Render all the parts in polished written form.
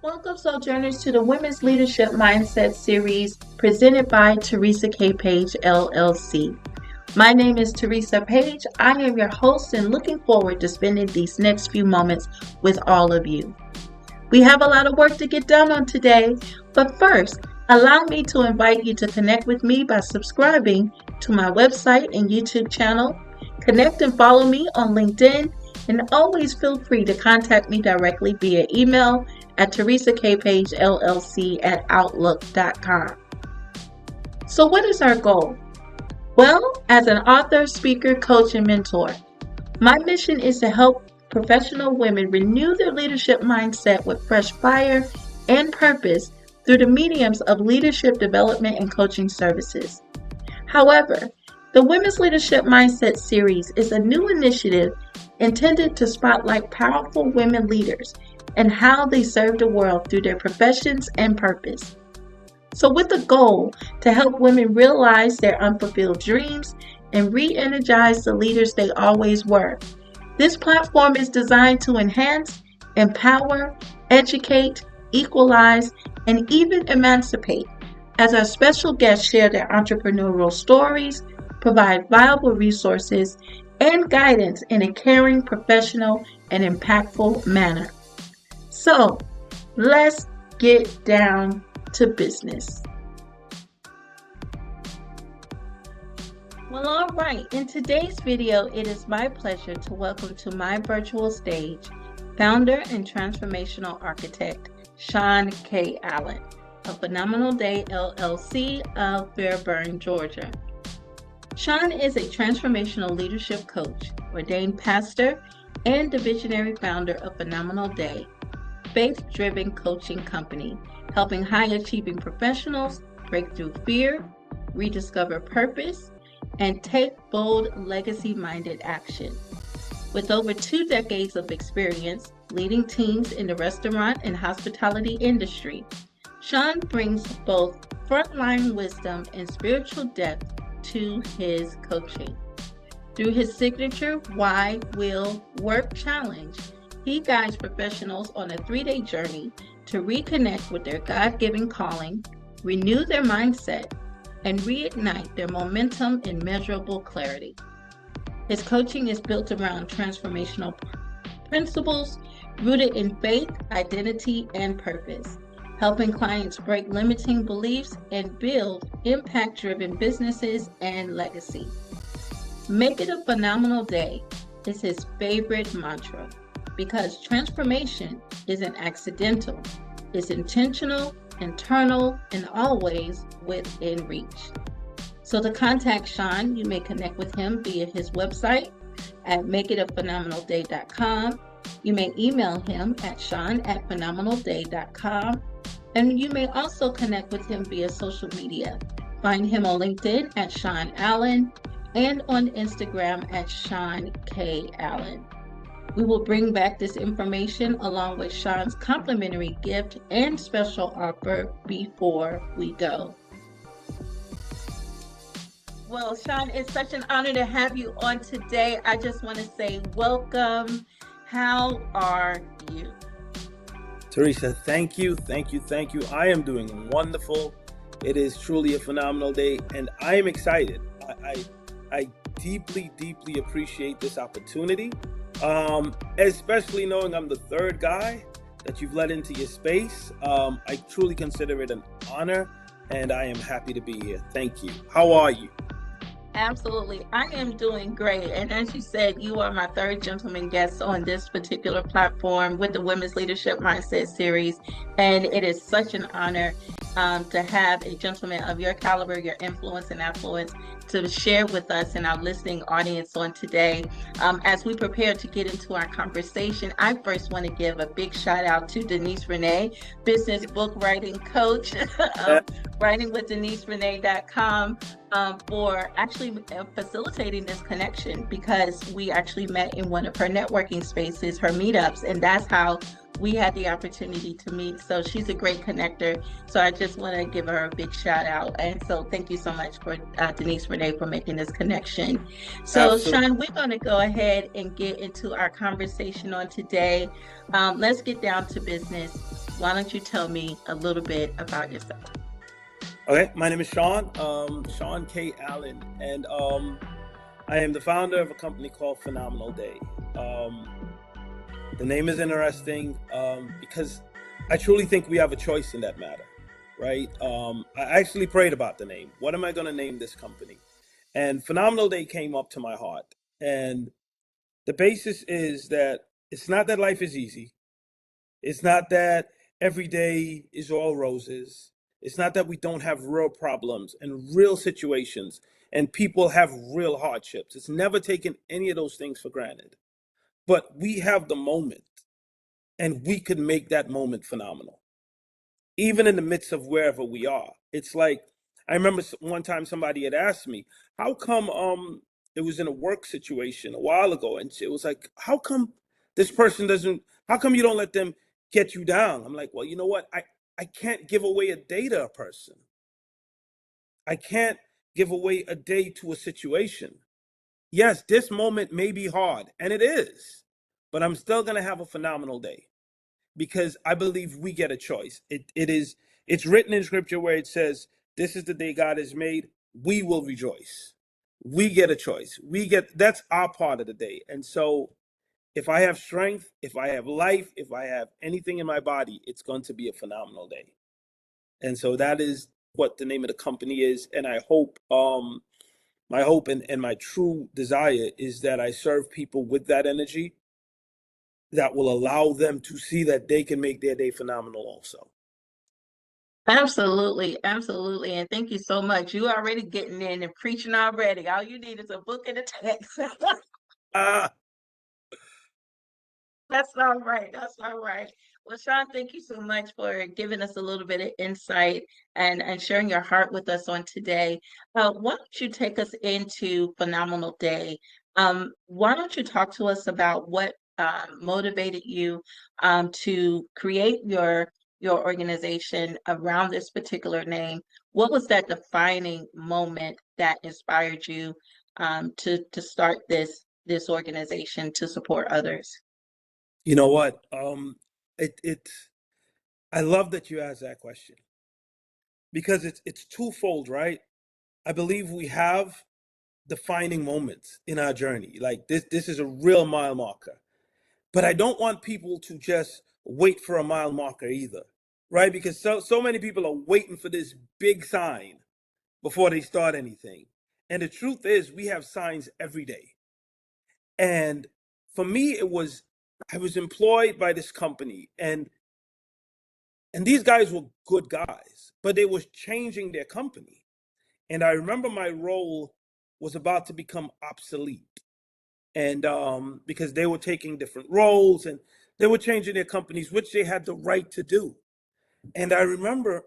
Welcome, Sojourners, to the Women's Leadership Mindset series presented by Teresa K. Page, LLC. My name is Teresa Page. I am your host and looking forward to spending these next few moments with all of you. We have a lot of work to get done on today, but first, allow me to invite you to connect with me by subscribing to my website and YouTube channel. Connect and follow me on LinkedIn, and always feel free to contact me directly via email at teresakpagellc@outlook.com. So what is our goal? Well, as an author, speaker, coach, and mentor, my mission is to help professional women renew their leadership mindset with fresh fire and purpose through the mediums of leadership development and coaching services. However, the Women's Leadership Mindset series is a new initiative intended to spotlight powerful women leaders and how they serve the world through their professions and purpose. So with the goal to help women realize their unfulfilled dreams and re-energize the leaders they always were, this platform is designed to enhance, empower, educate, equalize, and even emancipate, as our special guests share their entrepreneurial stories, provide valuable resources, and guidance in a caring, professional, and impactful manner. So, let's get down to business. Well, all right. In today's video, it is my pleasure to welcome to my virtual stage founder and transformational architect, Sean K. Alleyne of Phenomenal Day LLC of Fairburn, Georgia. Sean is a transformational leadership coach, ordained pastor, and the visionary founder of Phenomenal Day, faith-driven coaching company, helping high-achieving professionals break through fear, rediscover purpose, and take bold, legacy-minded action. With over 2 decades of experience leading teams in the restaurant and hospitality industry, Sean brings both frontline wisdom and spiritual depth to his coaching. Through his signature Why Will Work Challenge, he guides professionals on a 3-day journey to reconnect with their God-given calling, renew their mindset, and reignite their momentum in measurable clarity. His coaching is built around transformational principles rooted in faith, identity, and purpose, helping clients break limiting beliefs and build impact-driven businesses and legacy. Make it a phenomenal day is his favorite mantra, because transformation isn't accidental, it's intentional, internal, and always within reach. So to contact Sean, you may connect with him via his website at makeitaphenomenalday.com. You may email him at sean@phenomenalday.com. And you may also connect with him via social media. Find him on LinkedIn at Sean Alleyne and on Instagram at Sean K. Alleyne. We will bring back this information along with Sean's complimentary gift and special offer before we go. Well, Sean, it's such an honor to have you on today. I just want to say welcome. How are you? Teresa, thank you. I am doing wonderful. It is truly a phenomenal day, and I am excited. I deeply appreciate this opportunity, especially knowing I'm the third guy that you've let into your space. I truly consider it an honor, and I am happy to be here. Thank you. How are you? Absolutely. I am doing great. And as you said, you are my third gentleman guest on this particular platform with the Women's Leadership Mindset series. And it is such an honor to have a gentleman of your caliber, your influence and affluence to share with us and our listening audience on today. As we prepare to get into our conversation, I first want to give a big shout out to Denise Renee, business book writing coach, writingwithDeniseRenee.com. For actually facilitating this connection, because we actually met in one of her networking spaces, her meetups, and that's how we had the opportunity to meet. So she's a great connector. So I just want to give her a big shout out. And so thank you so much for Denise Renee for making this connection. So absolutely. Sean, we're going to go ahead and get into our conversation on today. Let's get down to business. Why don't you tell me a little bit about yourself? Okay, my name is Sean K. Alleyne, and I am the founder of a company called Phenomenal Day. Um, the name is interesting because I truly think we have a choice in that matter, right? I actually prayed about the name. What am I going to name this company? And Phenomenal Day came up to my heart. And the basis is that it's not that life is easy. It's not that every day is all roses. It's not that we don't have real problems and real situations and people have real hardships. It's never taken any of those things for granted. But we have the moment and we could make that moment phenomenal, even in the midst of wherever we are. It's like, I remember one time somebody had asked me, how come it was in a work situation a while ago, and it was like, how come this person doesn't, how come you don't let them get you down? I'm like, well, you know what? I can't give away a day to a person. I can't give away a day to a situation. Yes, this moment may be hard, and it is, but I'm still going to have a phenomenal day because I believe we get a choice. It's written in scripture where it says, "This is the day God has made. We will rejoice." We get a choice. That's our part of the day. And so if I have strength, if I have life, if I have anything in my body, it's going to be a phenomenal day. And so that is what the name of the company is. And I hope my hope and my true desire is that I serve people with that energy that will allow them to see that they can make their day phenomenal also. Absolutely, absolutely. And thank you so much. You already getting in and preaching already. All you need is a book and a text. Ah, That's all right. That's all right. Well, Sean, thank you so much for giving us a little bit of insight and sharing your heart with us on today. Why don't you take us into Phenomenal Day? Why don't you talk to us about what motivated you to create your organization around this particular name? What was that defining moment that inspired you to start this organization to support others? you know what? It I love that you asked that question because it's twofold, right? I believe we have defining moments in our journey. Like this is a real mile marker. But I don't want people to just wait for a mile marker either, right? Because so many people are waiting for this big sign before they start anything. And the truth is, we have signs every day. And for me, I was employed by this company, and these guys were good guys, but they was changing their company. And I remember my role was about to become obsolete, and because they were taking different roles and they were changing their companies, which they had the right to do. And I remember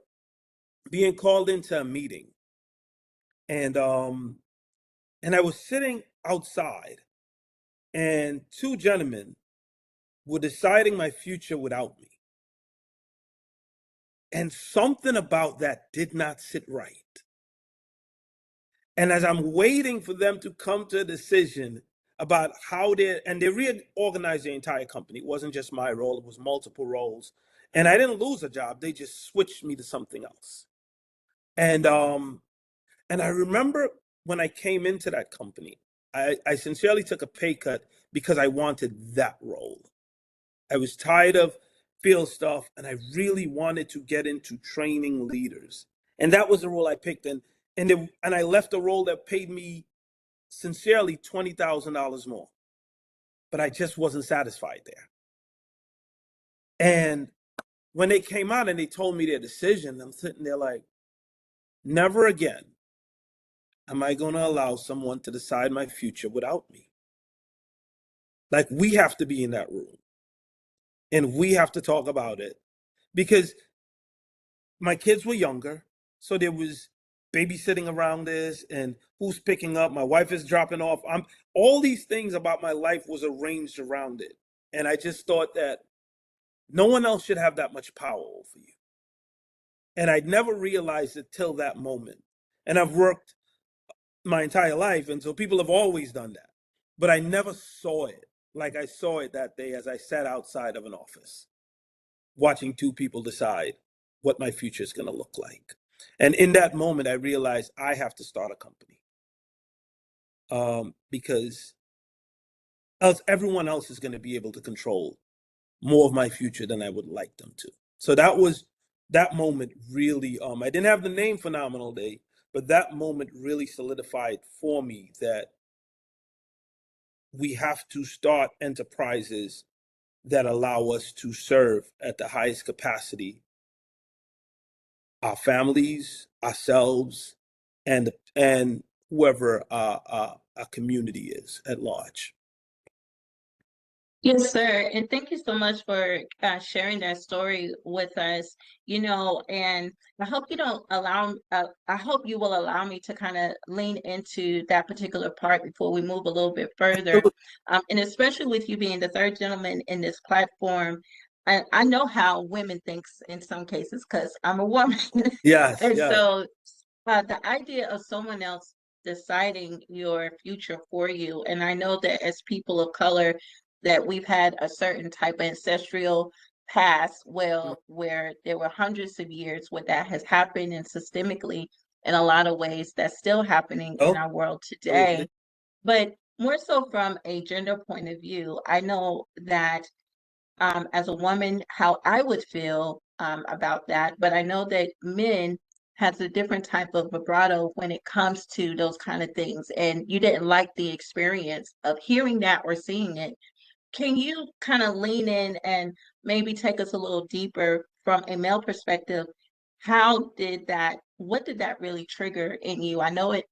being called into a meeting, and I was sitting outside, and two gentlemen were deciding my future without me. And something about that did not sit right. And as I'm waiting for them to come to a decision about how they reorganized the entire company. It wasn't just my role, it was multiple roles. And I didn't lose a job. They just switched me to something else. And I remember when I came into that company, I sincerely took a pay cut because I wanted that role. I was tired of field stuff and I really wanted to get into training leaders. And that was the role I picked. And I left a role that paid me sincerely $20,000 more. But I just wasn't satisfied there. And when they came out and they told me their decision, I'm sitting there like, never again am I going to allow someone to decide my future without me. Like, we have to be in that room and we have to talk about it because my kids were younger, so there was babysitting around this and who's picking up, my wife is dropping off. I'm All these things about my life was arranged around it. And I just thought that no one else should have that much power over you. And I'd never realized it till that moment. And I've worked my entire life, and so people have always done that. But I never saw it like I saw it that day as I sat outside of an office. watching two people decide what my future is going to look like. And in that moment, I realized I have to start a company, because else everyone else is going to be able to control more of my future than I would like them to. So that moment really, I didn't have the name Phenomenal Day, but that moment really solidified for me that we have to start enterprises that allow us to serve at the highest capacity our families, ourselves, and whoever our community is at large. Yes, sir. And thank you so much for sharing that story with us. And I hope you don't allow, I hope you will allow me to kind of lean into that particular part before we move a little bit further. And especially with you being the third gentleman in this platform, I know how women thinks in some cases because I'm a woman. Yes, And yes. so the idea of someone else deciding your future for you, and I know that as people of color, that we've had a certain type of ancestral past, well, where there were hundreds of years where that has happened, and systemically, in a lot of ways, that's still happening in Oh, our world absolutely. today. But more so from a gender point of view, I know that as a woman how I would feel about that. But I know that men has a different type of vibrato when it comes to those kind of things. And you didn't like the experience of hearing that or seeing it. Can you kind of lean in and maybe take us a little deeper from a male perspective? What did that really trigger in you? I know it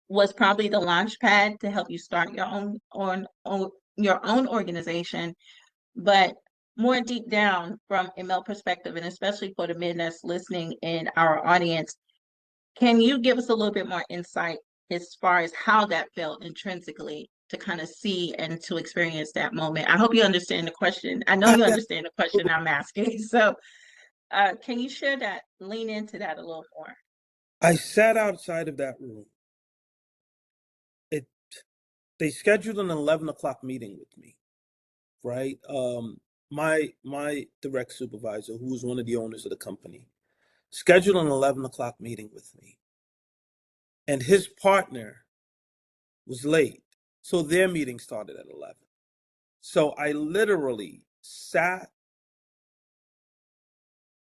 was probably the launch pad to help you start your own organization, but more deep down from a male perspective, and especially for the men that's listening in our audience, can you give us a little bit more insight as far as how that felt intrinsically to kind of see and to experience that moment? I hope you understand the question. I know you understand the question I'm asking. So, can you share that, lean into that a little more? I sat outside of that room. It They scheduled an 11 o'clock meeting with me, right? My direct supervisor, who was one of the owners of the company, scheduled an 11 o'clock meeting with me, and his partner was late, so their meeting started at 11. So I literally sat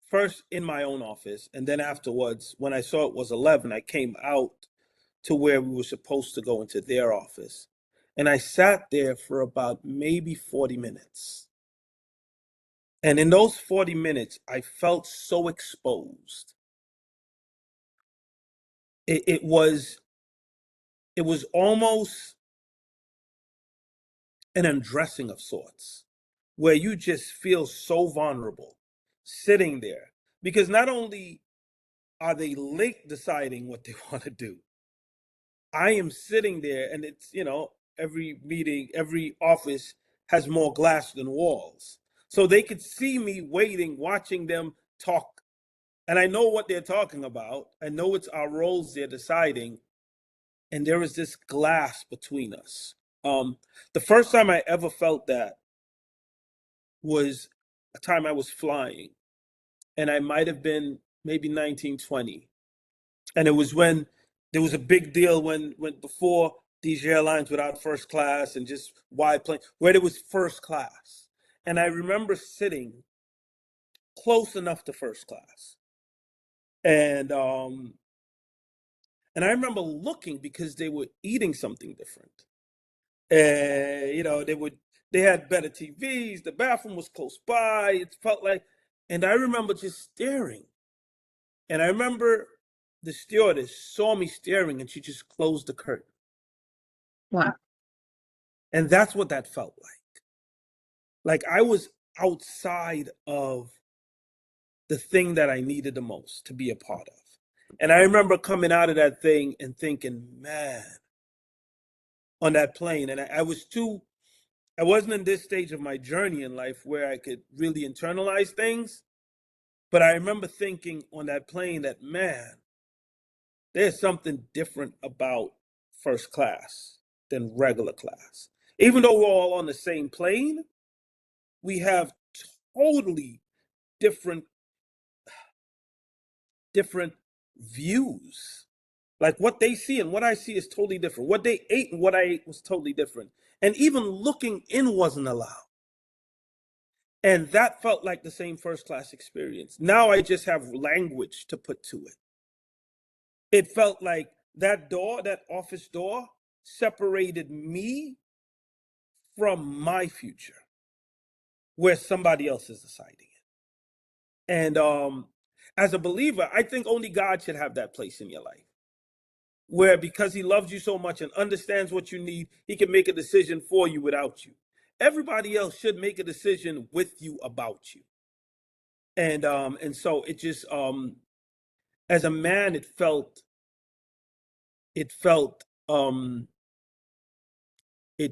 first in my own office, and then afterwards, when I saw it was 11, I came out to where we were supposed to go into their office. And I sat there for about maybe 40 minutes. And in those 40 minutes, I felt so exposed. It was almost an undressing of sorts, where you just feel so vulnerable sitting there. Because not only are they late deciding what they want to do, I am sitting there, and it's, every meeting, every office has more glass than walls. So they could see me waiting, watching them talk. And I know what they're talking about. I know it's our roles they're deciding. And there is this glass between us. The first time I ever felt that was a time I was flying. And I might have been maybe 1920. And it was when there was a big deal when before these airlines without first class and just wide plane, where there was first class. And I remember sitting close enough to first class. And and I remember looking because they were eating something different. And they had better TVs, the bathroom was close by, it felt like, and I remember just staring. And I remember the stewardess saw me staring and she just closed the curtain. Wow. And that's what that felt like. Like I was outside of the thing that I needed the most to be a part of. And I remember coming out of that thing and thinking, man, on that plane. And I wasn't in this stage of my journey in life where I could really internalize things. But I remember thinking on that plane that, man, there's something different about first class than regular class. Even though we're all on the same plane, we have totally different different views. Like what they see and what I see is totally different. What they ate and what I ate was totally different. And even looking in wasn't allowed. And that felt like the same first class experience. Now I just have language to put to it. It felt like that door, that office door, separated me from my future, where somebody else is deciding it. And as a believer, I think only God should have that place in your life, where because he loves you so much and understands what you need, he can make a decision for you without you. Everybody else should make a decision with you about you. And so it just as a man it felt it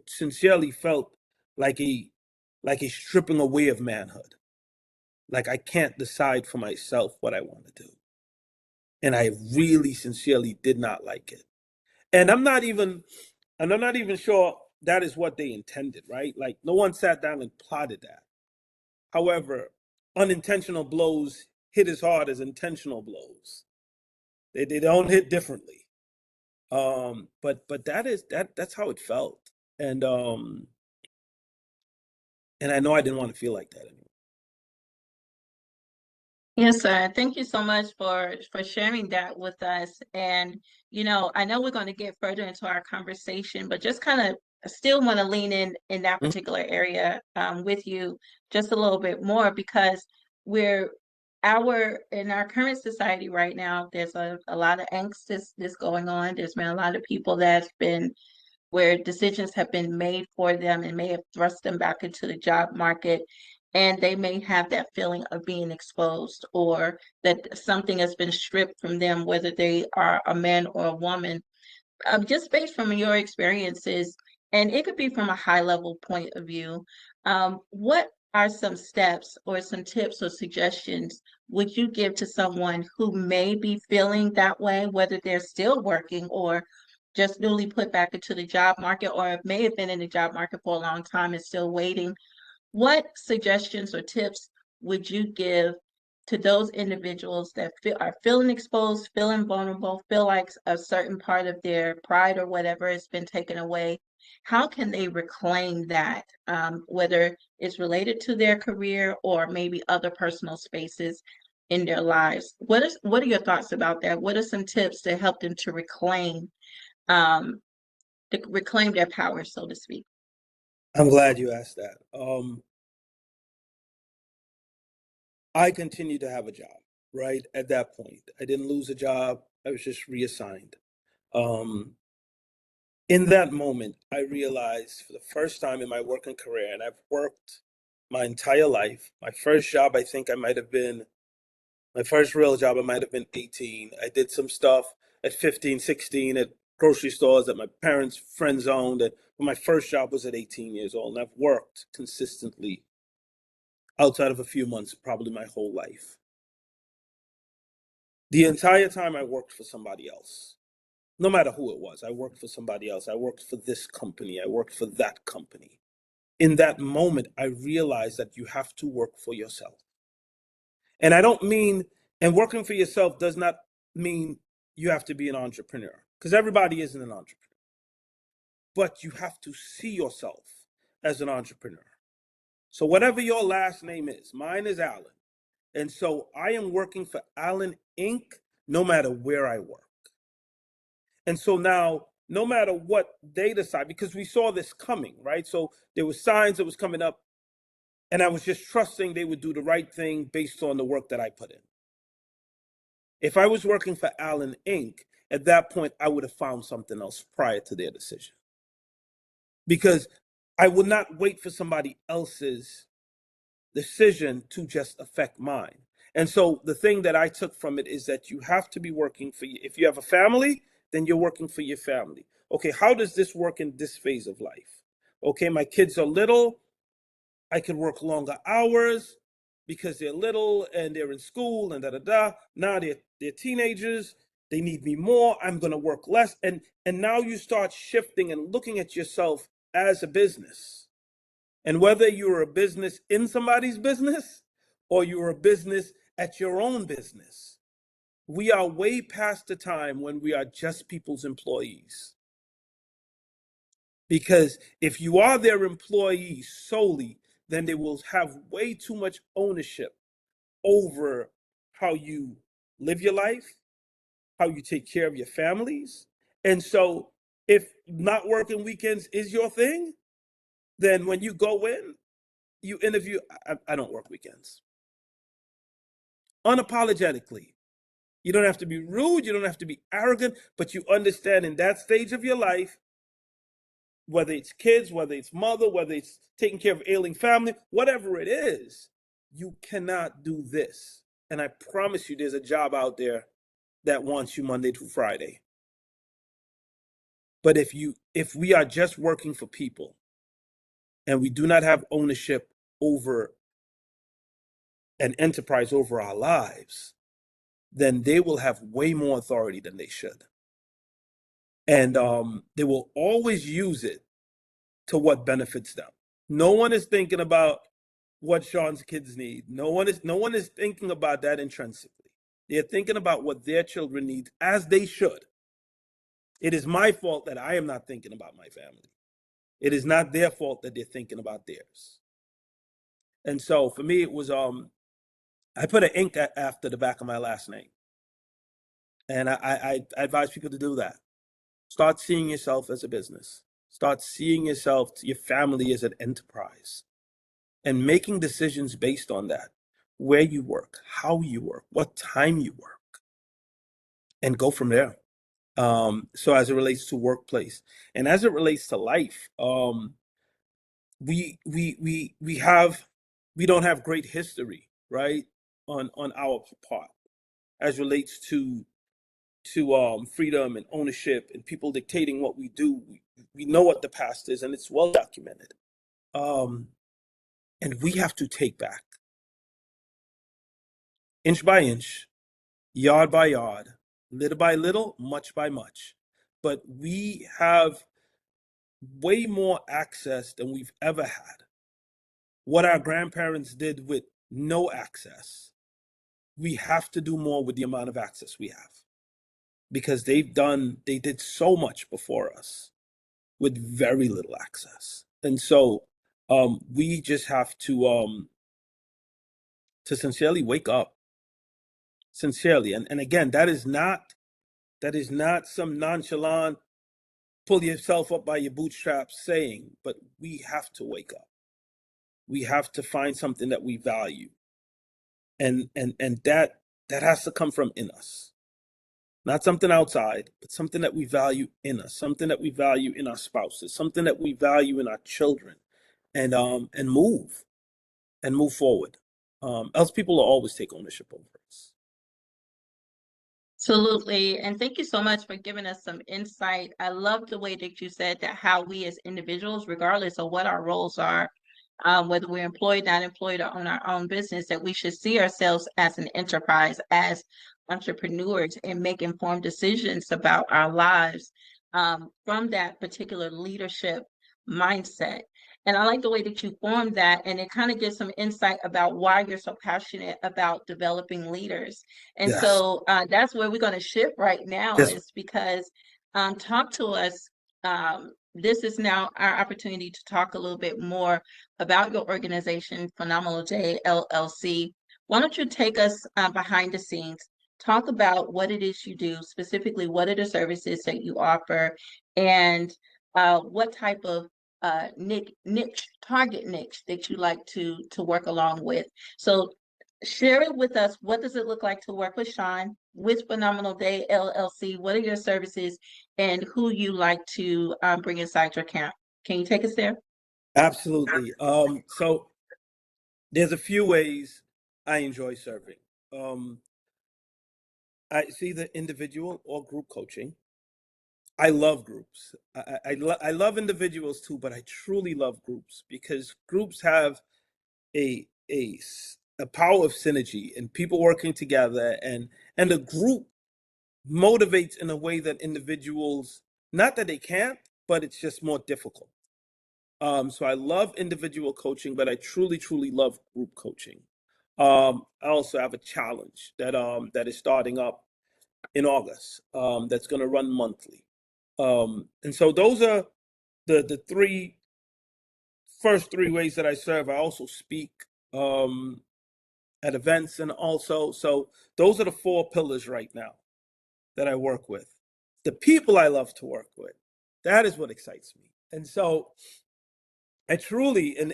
sincerely felt like a stripping away of manhood. Like I can't decide for myself what I want to do. And I really sincerely did not like it. And I'm not even sure that is what they intended, right? Like no one sat down and plotted that. However, unintentional blows hit as hard as intentional blows. They don't hit differently. But that's how it felt. And um and I know I didn't want to feel like that anymore. Yes, sir. Thank you so much for sharing that with us. And I know we're going to get further into our conversation, but just kind of still want to lean in that Mhm. particular area with you just a little bit more because we're our in our current society right now, there's a lot of angst that's going on. There's been a lot of people that's been where decisions have been made for them and may have thrust them back into the job market. And they may have that feeling of being exposed or that something has been stripped from them, whether they are a man or a woman, just based from your experiences, and it could be from a high level point of view. What are some steps or some tips or suggestions would you give to someone who may be feeling that way, whether they're still working or just newly put back into the job market, or may have been in the job market for a long time and still waiting? What suggestions or tips would you give to those individuals that are feeling exposed, feeling vulnerable, feel like a certain part of their pride or whatever has been taken away? How can they reclaim that, whether it's related to their career or maybe other personal spaces in their lives? What are your thoughts about that? What are some tips to help them um, to reclaim their power, so to speak? I'm glad you asked that. I continued to have a job, right? At that point, I didn't lose a job. I was just reassigned. Um, in that moment, I realized for the first time in my working career, and I've worked my entire life. My first real job, I might have been 18. I did some stuff at 15, 16 at grocery stores that my parents' friends owned. But my first job was at 18 years old, and I've worked consistently outside of a few months, probably my whole life. The entire time I worked for somebody else, no matter who it was. I worked for somebody else. I worked for this company. I worked for that company. In that moment, I realized that you have to work for yourself. And I don't mean, and working for yourself does not mean you have to be an entrepreneur, because everybody isn't an entrepreneur. But you have to see yourself as an entrepreneur. So, whatever your last name is, mine is Alleyne. And so I am working for Alleyne Inc. no matter where I work. And so now, no matter what they decide, because we saw this coming, right? So there were signs that was coming up, and I was just trusting they would do the right thing based on the work that I put in. If I was working for Alleyne Inc., at that point, I would have found something else prior to their decision. Because I would not wait for somebody else's decision to just affect mine. And so the thing that I took from it is that you have to be working for you. If you have a family, then you're working for your family. Okay, how does this work in this phase of life? Okay, my kids are little. I can work longer hours because they're little and they're in school and da da da. Now they're teenagers. They need me more. I'm gonna work less. And now you start shifting and looking at yourself as a business. And whether you're a business in somebody's business or you're a business at your own business, we are way past the time when we are just people's employees. Because if you are their employee solely, then they will have way too much ownership over how you live your life, how you take care of your families. And so, if not working weekends is your thing, then when you go in, you interview. I don't work weekends. Unapologetically. You don't have to be rude, you don't have to be arrogant, but you understand in that stage of your life, whether it's kids, whether it's mother, whether it's taking care of ailing family, whatever it is, you cannot do this. And I promise you, there's a job out there that wants you Monday through Friday. But if we are just working for people and we do not have ownership over an enterprise over our lives, then they will have way more authority than they should. And they will always use it to what benefits them. No one is thinking about what Sean's kids need. No one is thinking about that intrinsically. They're thinking about what their children need, as they should. It is my fault that I am not thinking about my family. It is not their fault that they're thinking about theirs. And so for me, it was I put an ink after the back of my last name, and I advise people to do that. Start seeing yourself as a business. Start seeing yourself, your family as an enterprise, and making decisions based on that. Where you work, how you work, what time you work, and go from there. So as it relates to workplace, and as it relates to life, we don't have great history, right, on our part as relates to freedom and ownership and people dictating what we do. We know what the past is, and it's well documented. Um, and we have to take back inch by inch, yard by yard, little by little, much by much. But we have way more access than we've ever had. What our grandparents did with no access, we have to do more with the amount of access we have, because they did so much before us with very little access. And so we just have to sincerely wake up, sincerely. And again, that is not some nonchalant pull yourself up by your bootstraps saying, but we have to wake up. We have to find something that we value. And that has to come from in us. Not something outside, but something that we value in us, something that we value in our spouses, something that we value in our children, and move forward. Else people will always take ownership over us. Absolutely. And thank you so much for giving us some insight. I love the way that you said that how we as individuals, regardless of what our roles are, whether we're employed, not employed, or own our own business, that we should see ourselves as an enterprise, as entrepreneurs, and make informed decisions about our lives from that particular leadership mindset. And I like the way that you formed that, and it kind of gives some insight about why you're so passionate about developing leaders. And Yes. so that's where we're going to shift right now, Yes. is because talk to us. This is now our opportunity to talk a little bit more about your organization, Phenomenal Day LLC. Why don't you take us behind the scenes? Talk about what it is you do, specifically what are the services that you offer, and what type of target niche that you like to work along with. So share it with us. What does it look like to work with Sean with Phenomenal Day LLC? What are your services and who you like to bring inside your camp? Can you take us there? Absolutely. So there's a few ways I enjoy serving. Um, it's either individual or group coaching. I love groups. I love individuals too, but I truly love groups because groups have a power of synergy and people working together, and the group motivates in a way that individuals, not that they can't, but it's just more difficult. So I love individual coaching, but I truly, truly love group coaching. I also have a challenge that is starting up in August, that's going to run monthly. And so those are the three first three ways that I serve. I also speak um, at events, and also, so those are the four pillars right now that I work with. The people I love to work with, that is what excites me. And so I truly, and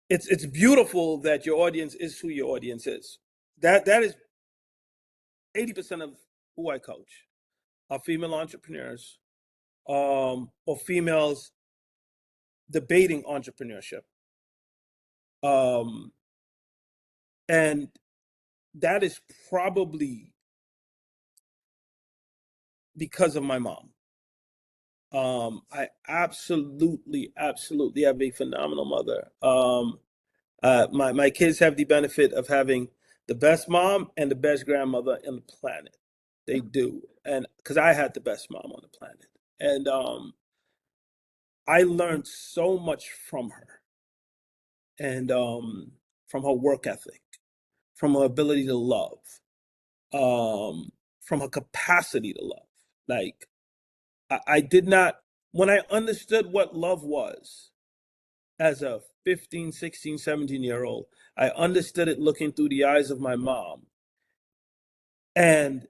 it's beautiful that your audience is who your audience is. That is 80% of who I coach are female entrepreneurs, or females debating entrepreneurship. Um, and that is probably because of my mom. I absolutely, absolutely have a phenomenal mother. My kids have the benefit of having the best mom and the best grandmother in the planet. They do, and because I had the best mom on the planet, and I learned so much from her, and from her work ethic, from her ability to love, from her capacity to love. Like I did not, when I understood what love was as a 15, 16, 17-year old, I understood it looking through the eyes of my mom. And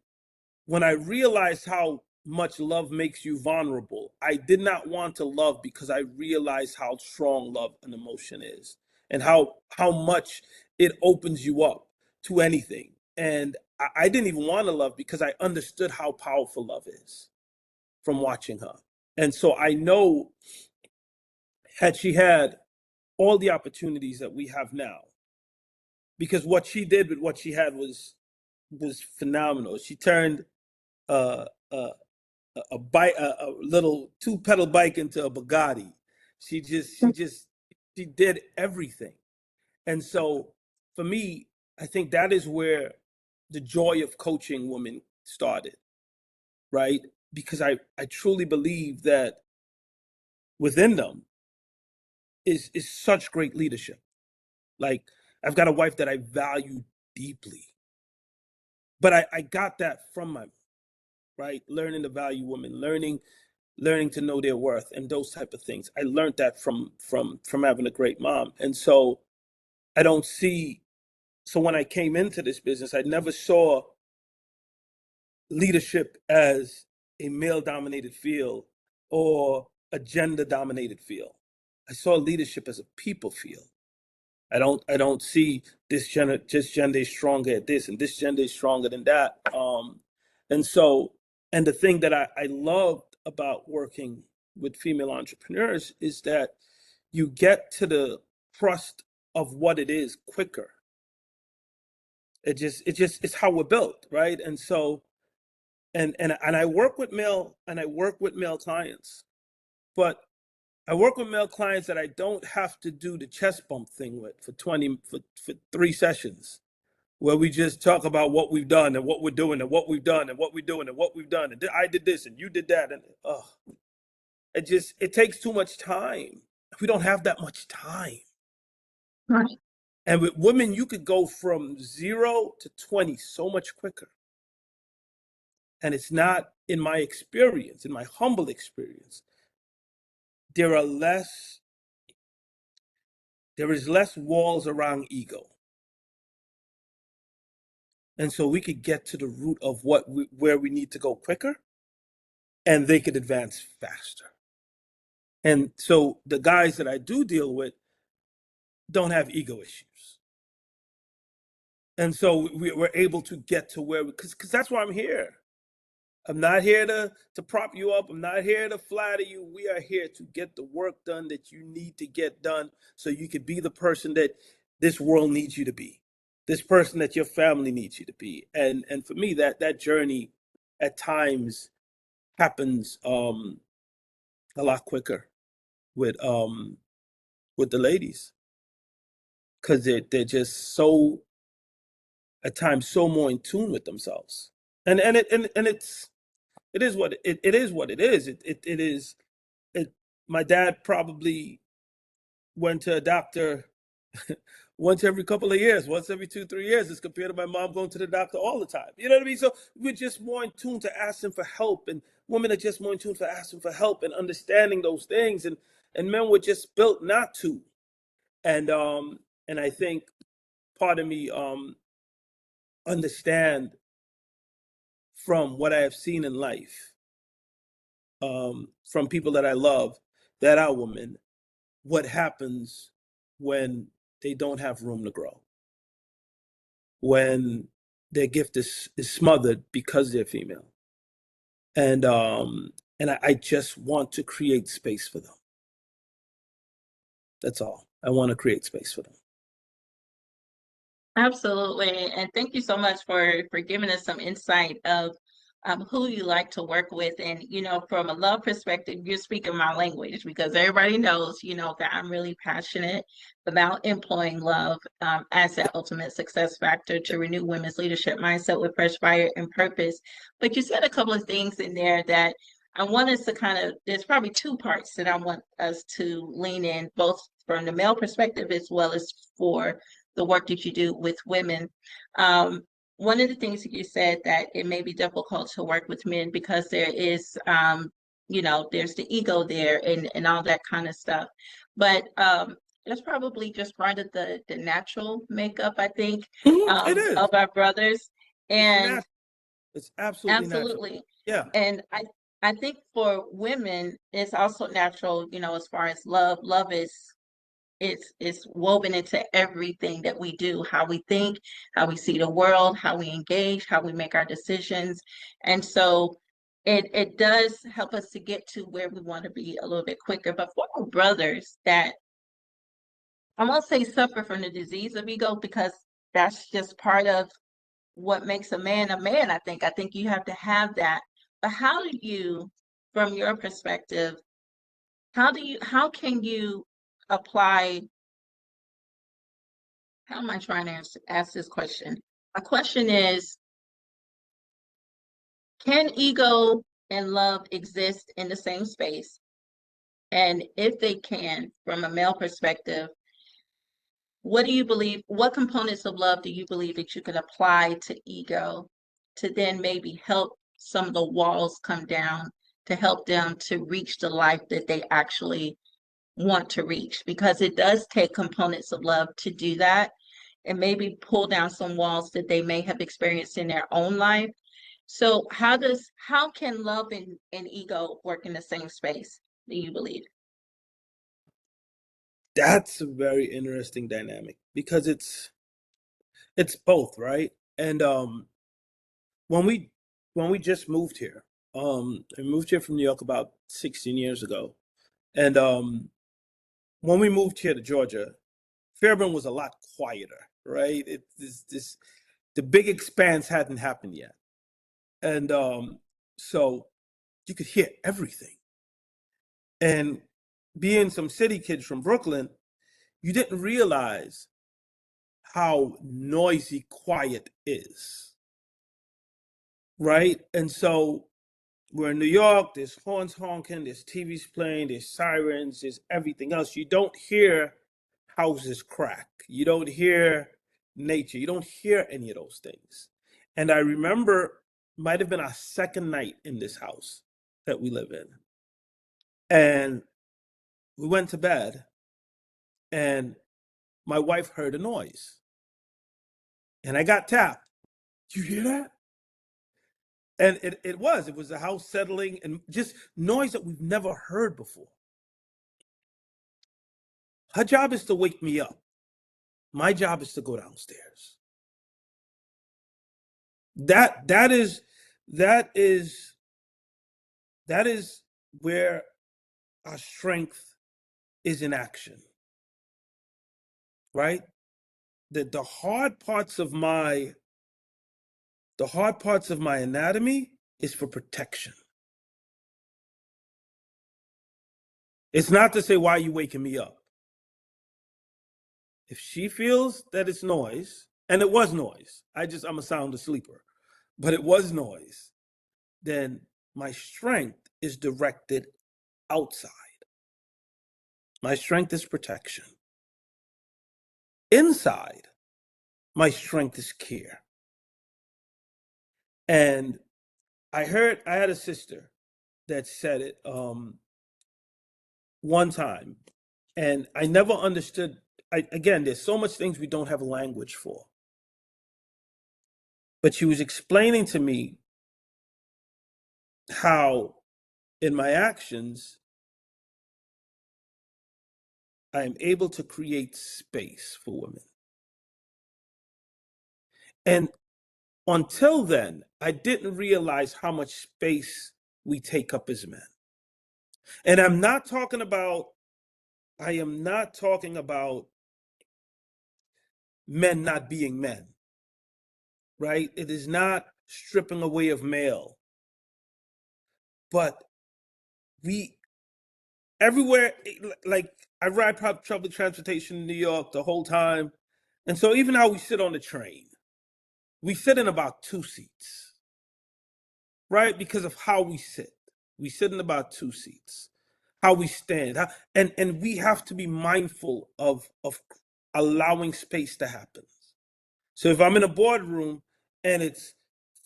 when I realized how much love makes you vulnerable, I did not want to love because I realized how strong love and emotion is, and how much it opens you up to anything. And I didn't even want to love because I understood how powerful love is from watching her. And so I know, had she had all the opportunities that we have now, because what she did with what she had was phenomenal. She turned uh, uh, a bike, a little two-pedal bike into a Bugatti. She did everything. And so for me, I think that is where the joy of coaching women started, right? Because I truly believe that within them is such great leadership. Like, I've got a wife that I value deeply, but I got that from my, right, learning to value women, learning to know their worth and those type of things. I learned that from having a great mom. And so I don't see, so when I came into this business, I never saw leadership as a male dominated field or a gender dominated field. I saw leadership as a people field. I don't see this gender is stronger at this and this gender is stronger than that. And so, and the thing that I loved about working with female entrepreneurs is that you get to the crust of what it is quicker. It's how we're built, right? And so, and I work with male clients, but I work with male clients that I don't have to do the chest bump thing with for 3 sessions, where we just talk about what we've done and what we're doing and what we've done and what we're doing and what we've done, and I did this and you did that, and it takes too much time. We don't have that much time. Right. And with women, you could go from 0 to 20 so much quicker. And it's not, in my experience, in my humble experience, there are less there is less walls around ego. And so we could get to the root of where we need to go quicker, and they could advance faster. And so the guys that I do deal with don't have ego issues. And so we're able to get to where, because that's why I'm here. I'm not here to prop you up. I'm not here to flatter you. We are here to get the work done that you need to get done so you can be the person that this world needs you to be, this person that your family needs you to be. And for me, that journey at times happens a lot quicker with the ladies, because they're just so, at times, so more in tune with themselves. And it's, it is what it is. It is. my dad probably went to a doctor once every couple of years, once every 2, 3 years, as compared to my mom going to the doctor all the time. You know what I mean? So we're just more in tune to asking for help, and women are just more in tune for asking for help and understanding those things, and men were just built not to. And I think part of me understand from what I have seen in life, from people that I love that are women, what happens when they don't have room to grow, when their gift is smothered because they're female. And I just want to create space for them. That's all. I want to create space for them. Absolutely. And thank you so much for giving us some insight of who you like to work with. And, from a love perspective, you're speaking my language because everybody knows, that I'm really passionate about employing love as the ultimate success factor to renew women's leadership mindset with fresh fire and purpose. But you said a couple of things in there that I want us to there's probably two parts that I want us to lean in, both from the male perspective as well as for the work that you do with women. One of the things that you said that it may be difficult to work with men because there is, there's the ego there and all that kind of stuff. But that's probably just part of the natural makeup, I think, It is. of our brothers. It's And natural. It's absolutely natural. absolutely. Yeah. And I think for women, it's also natural, as far as love. Love is it's woven into everything that we do, how we think, how we see the world, how we engage, how we make our decisions. And so it does help us to get to where we want to be a little bit quicker. But for our brothers that I won't say suffer from the disease of ego because that's just part of what makes a man a man, I think you have to have that. But how do you, from your perspective, how can you apply? How am I trying to ask this question? My question is, can ego and love exist in the same space? And if they can, from a male perspective, what do you believe, what components of love do you believe that you can apply to ego to then maybe help some of the walls come down, to help them to reach the life that they actually want to reach? Because it does take components of love to do that and maybe pull down some walls that they may have experienced in their own life. So how can love and ego work in the same space, do you believe? That's a very interesting dynamic because it's both, right? And when we when we just moved here, I moved here from New York about 16 years ago. And when we moved here to Georgia, Fairburn was a lot quieter, right? The big expanse hadn't happened yet. And so you could hear everything. And being some city kids from Brooklyn, you didn't realize how noisy quiet is, right? And so we're in New York, there's horns honking, there's TVs playing, there's sirens, there's everything else. You don't hear houses crack. You don't hear nature. You don't hear any of those things. And I remember, might have been our second night in this house that we live in. And we went to bed, and my wife heard a noise. And I got tapped. You hear that? And it was the house settling and just noise that we've never heard before. Her job is to wake me up. My job is to go downstairs. That is that is that is where our strength is in action, right? The hard parts of my anatomy is for protection. It's not to say, why are you waking me up? If she feels that it's noise, and it was noise, I'm a sound sleeper, but it was noise, then my strength is directed outside. my strength is protection. Inside, my strength is care. And I had a sister that said it one time, and I never understood. Again, there's so much things we don't have language for. But she was explaining to me how in my actions, I am able to create space for women. And until then, I didn't realize how much space we take up as men. And I am not talking about men not being men, right? It is not stripping away of male. But everywhere, like I ride public transportation in New York the whole time. And so even how we sit on the train, we sit in about 2 seats, right? Because of how we sit. We sit in about 2 seats. How we stand. And we have to be mindful of allowing space to happen. So if I'm in a boardroom and it's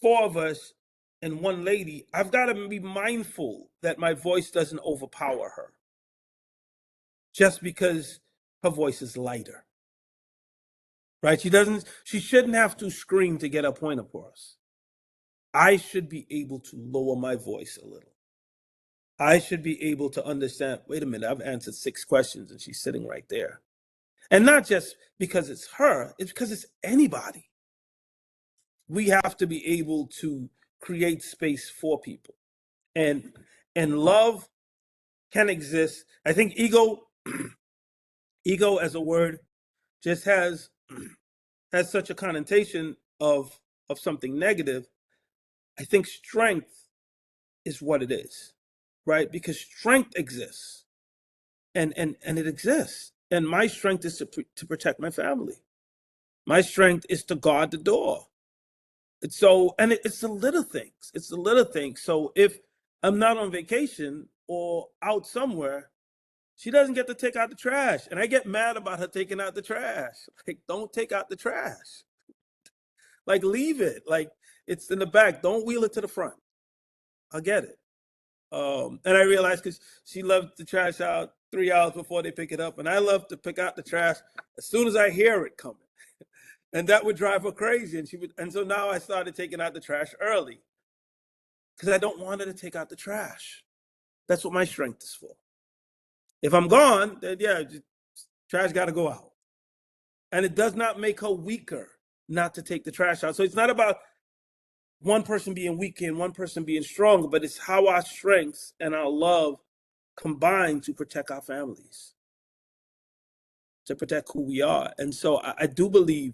4 of us and 1 lady, I've got to be mindful that my voice doesn't overpower her just because her voice is lighter, right? She shouldn't have to scream to get her point across. I should be able to lower my voice a little. I should be able to understand, wait a minute, I've answered 6 questions and she's sitting right there. And not just because it's her, it's because it's anybody. We have to be able to create space for people. And love can exist. I think ego as a word just has such a connotation of something negative. I think strength is what it is, right? Because strength exists, and it exists. And my strength is to protect my family. My strength is to guard the door. It's the little things. It's the little things. So if I'm not on vacation or out somewhere, she doesn't get to take out the trash. And I get mad about her taking out the trash. Like, don't take out the trash. Like, leave it. Like, it's in the back. Don't wheel it to the front. I get it. And I realized because she loves the trash out 3 hours before they pick it up. And I love to pick out the trash as soon as I hear it coming. And that would drive her crazy. And so now I started taking out the trash early because I don't want her to take out the trash. That's what my strength is for. If I'm gone, then yeah, trash got to go out. And it does not make her weaker not to take the trash out. So it's not about one person being weak and one person being strong, but it's how our strengths and our love combine to protect our families, to protect who we are. And so I do believe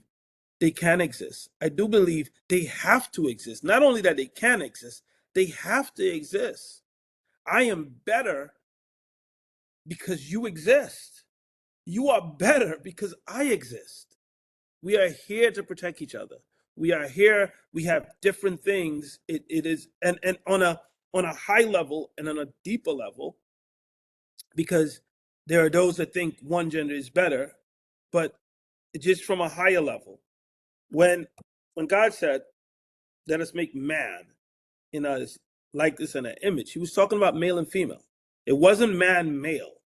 they can exist. I do believe they have to exist. Not only that they can exist, they have to exist. I am better because you exist. You are better because I exist. We are here to protect each other. We are here. We have different things. It is, and on a high level and on a deeper level, because there are those that think one gender is better, but just from a higher level, when God said, "Let us make man in us like this in an image," he was talking about male and female. It wasn't man male.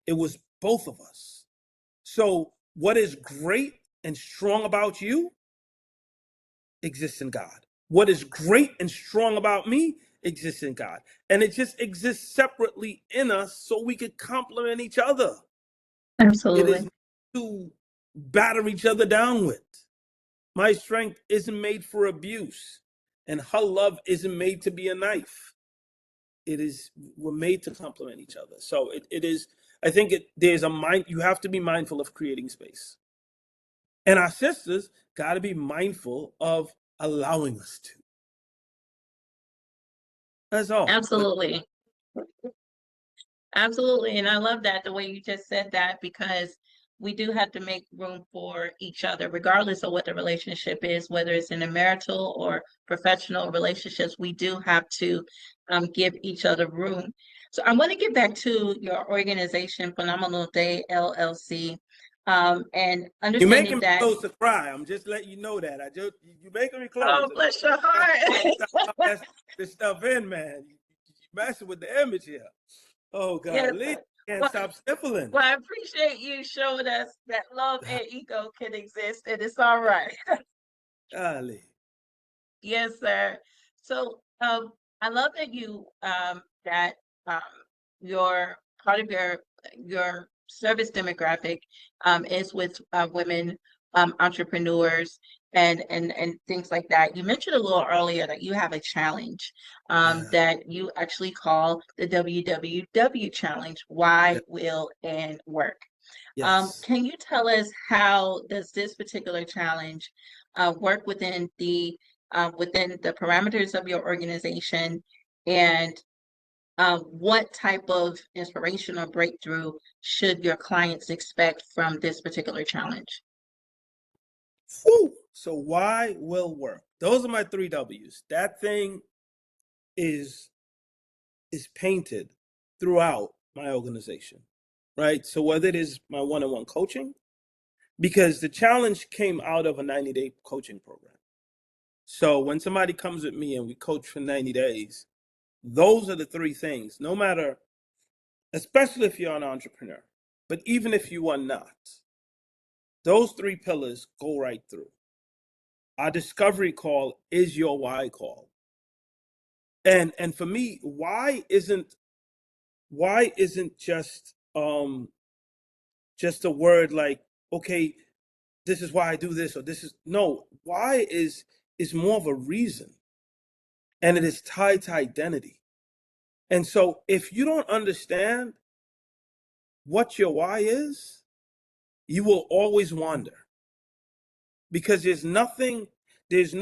It was both of us. So what is great and strong about you exists in God. What is great and strong about me exists in God. And it just exists separately in us so we could complement each other. Absolutely. It is to batter each other down with. My strength isn't made for abuse, and her love isn't made to be a knife. We're made to complement each other. So it is, I think you have to be mindful of creating space. And our sisters got to be mindful of allowing us to. That's all. Absolutely. Absolutely. And I love that, the way you just said that, because we do have to make room for each other, regardless of what the relationship is, whether it's in a marital or professional relationships. We do have to give each other room. So I want to get back to your organization, Phenomenal Day LLC, and You're making understanding me that. close to cry. I'm just letting you know that. You're making me close. Oh, bless your I heart. stop messing this stuff in, man. You messing with the image here. Oh Yes, God, Lee sir. can't Well, stop sniffling. well, I appreciate you showing us that love and ego can exist, and it's all right. Golly. Yes, sir. So, I love that you that um your part of your service demographic is with women entrepreneurs and things like that. You mentioned a little earlier that you have a challenge Yeah, that you actually call the WWW challenge, Why, yeah, Will, and Work. yes. Can you tell us how does this particular challenge work within the parameters of your organization, and what type of inspiration or breakthrough should your clients expect from this particular challenge? Whew. So why will work? Those are my three W's. That thing is is painted throughout my organization, right? So whether it is my one-on-one coaching, because the challenge came out of a 90-day coaching program. So when somebody comes with me and we coach for 90 days, those are the three things, no matter, especially if you're an entrepreneur, but even if you are not, those three pillars go right through. Our discovery call is your why call. And for me, why isn't just a word like, okay, this is why I do this, or this is no, why is more of a reason, and it is tied to identity. And so if you don't understand what your why is, you will always wander, because there's no there's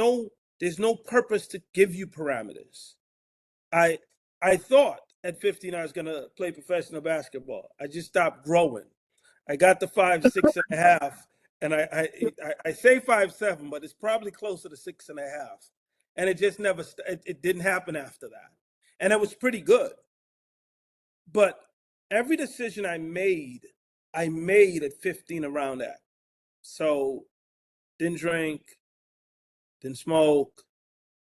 no purpose to give you parameters. I I thought at 15 I was gonna play professional basketball. I just stopped growing. I got to 5'6.5", and I say 5'7", but it's probably closer to 6.5. And it just never it didn't happen after that. And it was pretty good. But every decision I made at 15 around that. So didn't drink, didn't smoke,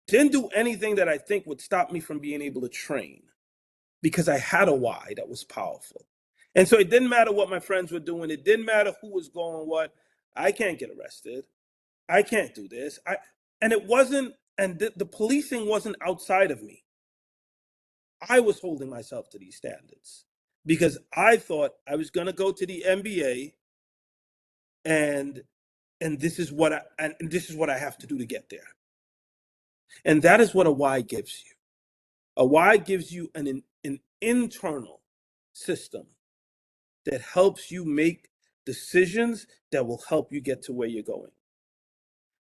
didn't do anything that I think would stop me from being able to train, because I had a why that was powerful. And so it didn't matter what my friends were doing. It didn't matter who was going what. I can't get arrested. I can't do this. And it wasn't, and the policing wasn't outside of me. I was holding myself to these standards because I thought I was going to go to the NBA, and and this is what I have to do to get there. And that is what a why gives you. A why gives you an internal system that helps you make decisions that will help you get to where you're going.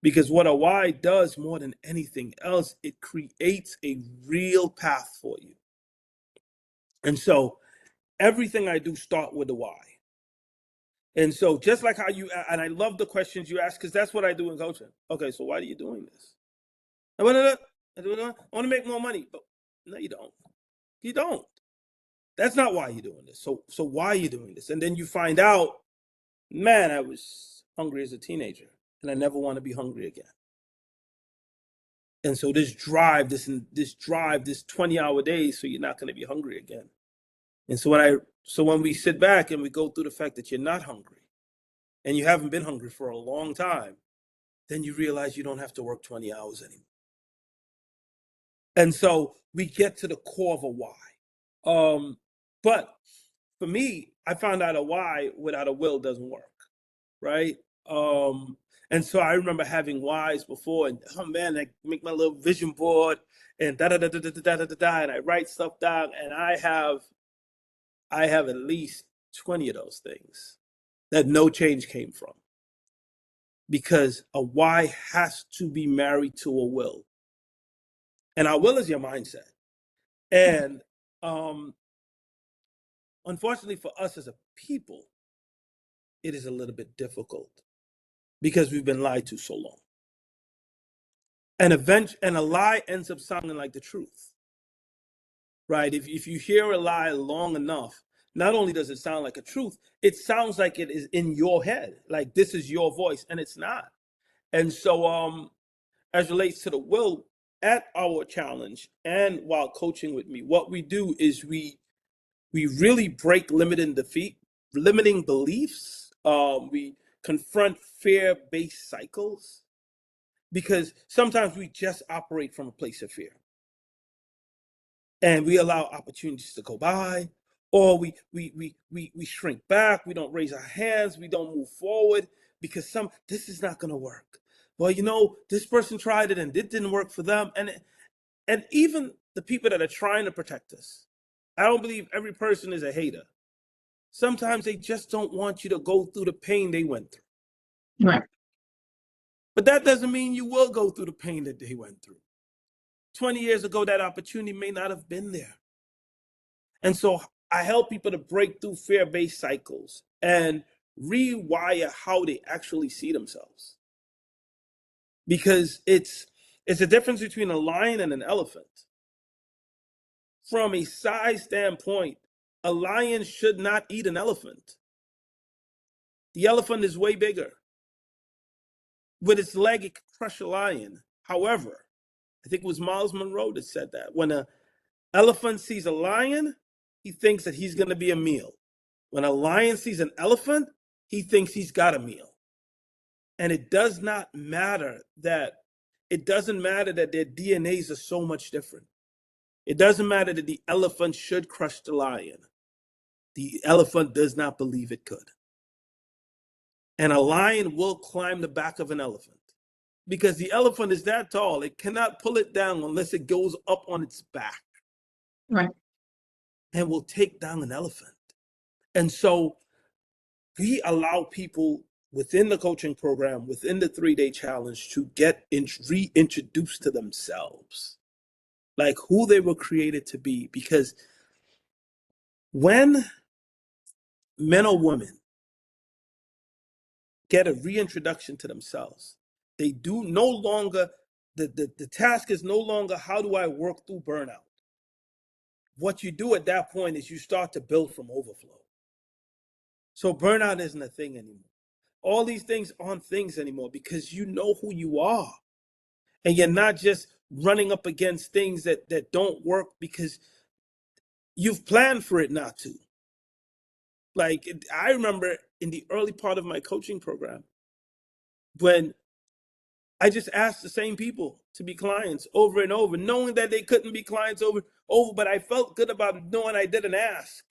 Because what a why does more than anything else, it creates a real path for you. And so everything I do start with a why. And so just like how you, and I love the questions you ask, because that's what I do in coaching. Okay, so why are you doing this? I want to make more money. But no, you don't. You don't. That's not why you're doing this. So why are you doing this? And then you find out, man, I was hungry as a teenager, and I never want to be hungry again. And so this drive, this 20-hour days, so you're not going to be hungry again. And so when we sit back and we go through the fact that you're not hungry, and you haven't been hungry for a long time, then you realize you don't have to work 20 hours anymore. And so we get to the core of a why. But for me, I found out a why without a will doesn't work, right? And so I remember having whys before, and oh man, I make my little vision board and da da da da da da da da da, and I write stuff down, and I have at least 20 of those things that no change came from, because a why has to be married to a will, and our will is your mindset. And um, unfortunately for us as a people, it is a little bit difficult because we've been lied to so long. And a lie ends up sounding like the truth. right? If you hear a lie long enough, not only does it sound like a truth, it sounds like it is in your head, like this is your voice, and it's not. And so, as relates to the will at our challenge and while coaching with me, what we do is we really break limiting beliefs. We confront fear-based cycles because sometimes we just operate from a place of fear, and we allow opportunities to go by, or we shrink back. We don't raise our hands. We don't move forward because this is not going to work. Well, this person tried it and it didn't work for them, and even the people that are trying to protect us. I don't believe every person is a hater. Sometimes they just don't want you to go through the pain they went through. Right. But that doesn't mean you will go through the pain that they went through. 20 years ago, that opportunity may not have been there. And so I help people to break through fear-based cycles and rewire how they actually see themselves. Because it's a difference between a lion and an elephant. From a size standpoint, a lion should not eat an elephant. The elephant is way bigger. With its leg, it could crush a lion. However, I think it was Miles Monroe that said that when an elephant sees a lion, he thinks that he's going to be a meal. When a lion sees an elephant, he thinks he's got a meal. And it doesn't matter that their DNAs are so much different. It doesn't matter that the elephant should crush the lion. The elephant does not believe it could. And a lion will climb the back of an elephant because the elephant is that tall. It cannot pull it down unless it goes up on its back. Right. And will take down an elephant. And so we allow people within the coaching program, within the 3-day challenge, to get reintroduced to themselves, like who they were created to be. Because when men or women get a reintroduction to themselves, they do no longer, the task is no longer, how do I work through burnout? What you do at that point is you start to build from overflow. So burnout isn't a thing anymore. All these things aren't things anymore because you know who you are. And you're not just running up against things that don't work because you've planned for it not to. Like, I remember in the early part of my coaching program, when I just asked the same people to be clients over and over, knowing that they couldn't be clients over, but I felt good about knowing I didn't ask,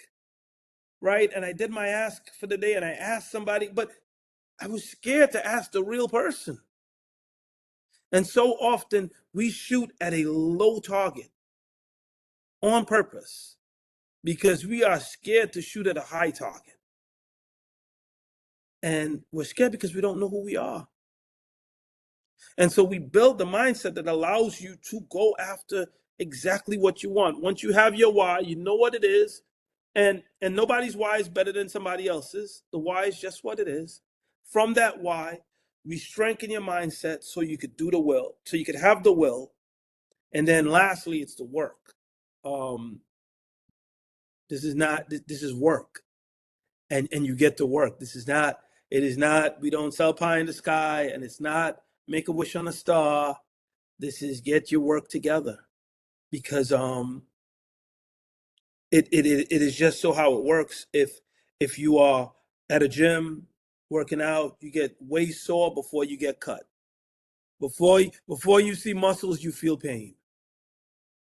right? And I did my ask for the day and I asked somebody, but I was scared to ask the real person. And so often we shoot at a low target on purpose because we are scared to shoot at a high target. And we're scared because we don't know who we are. And so we build the mindset that allows you to go after exactly what you want. Once you have your why, you know what it is. And nobody's why is better than somebody else's. The why is just what it is. From that why, we strengthen your mindset so you could do the will, so you could have the will. And then lastly, it's the work. This is work. And you get to work. It is not, we don't sell pie in the sky, and it's not make a wish on a star. This is get your work together. Because it is just so how it works. If you are at a gym working out, you get way sore before you get cut. Before you see muscles, you feel pain.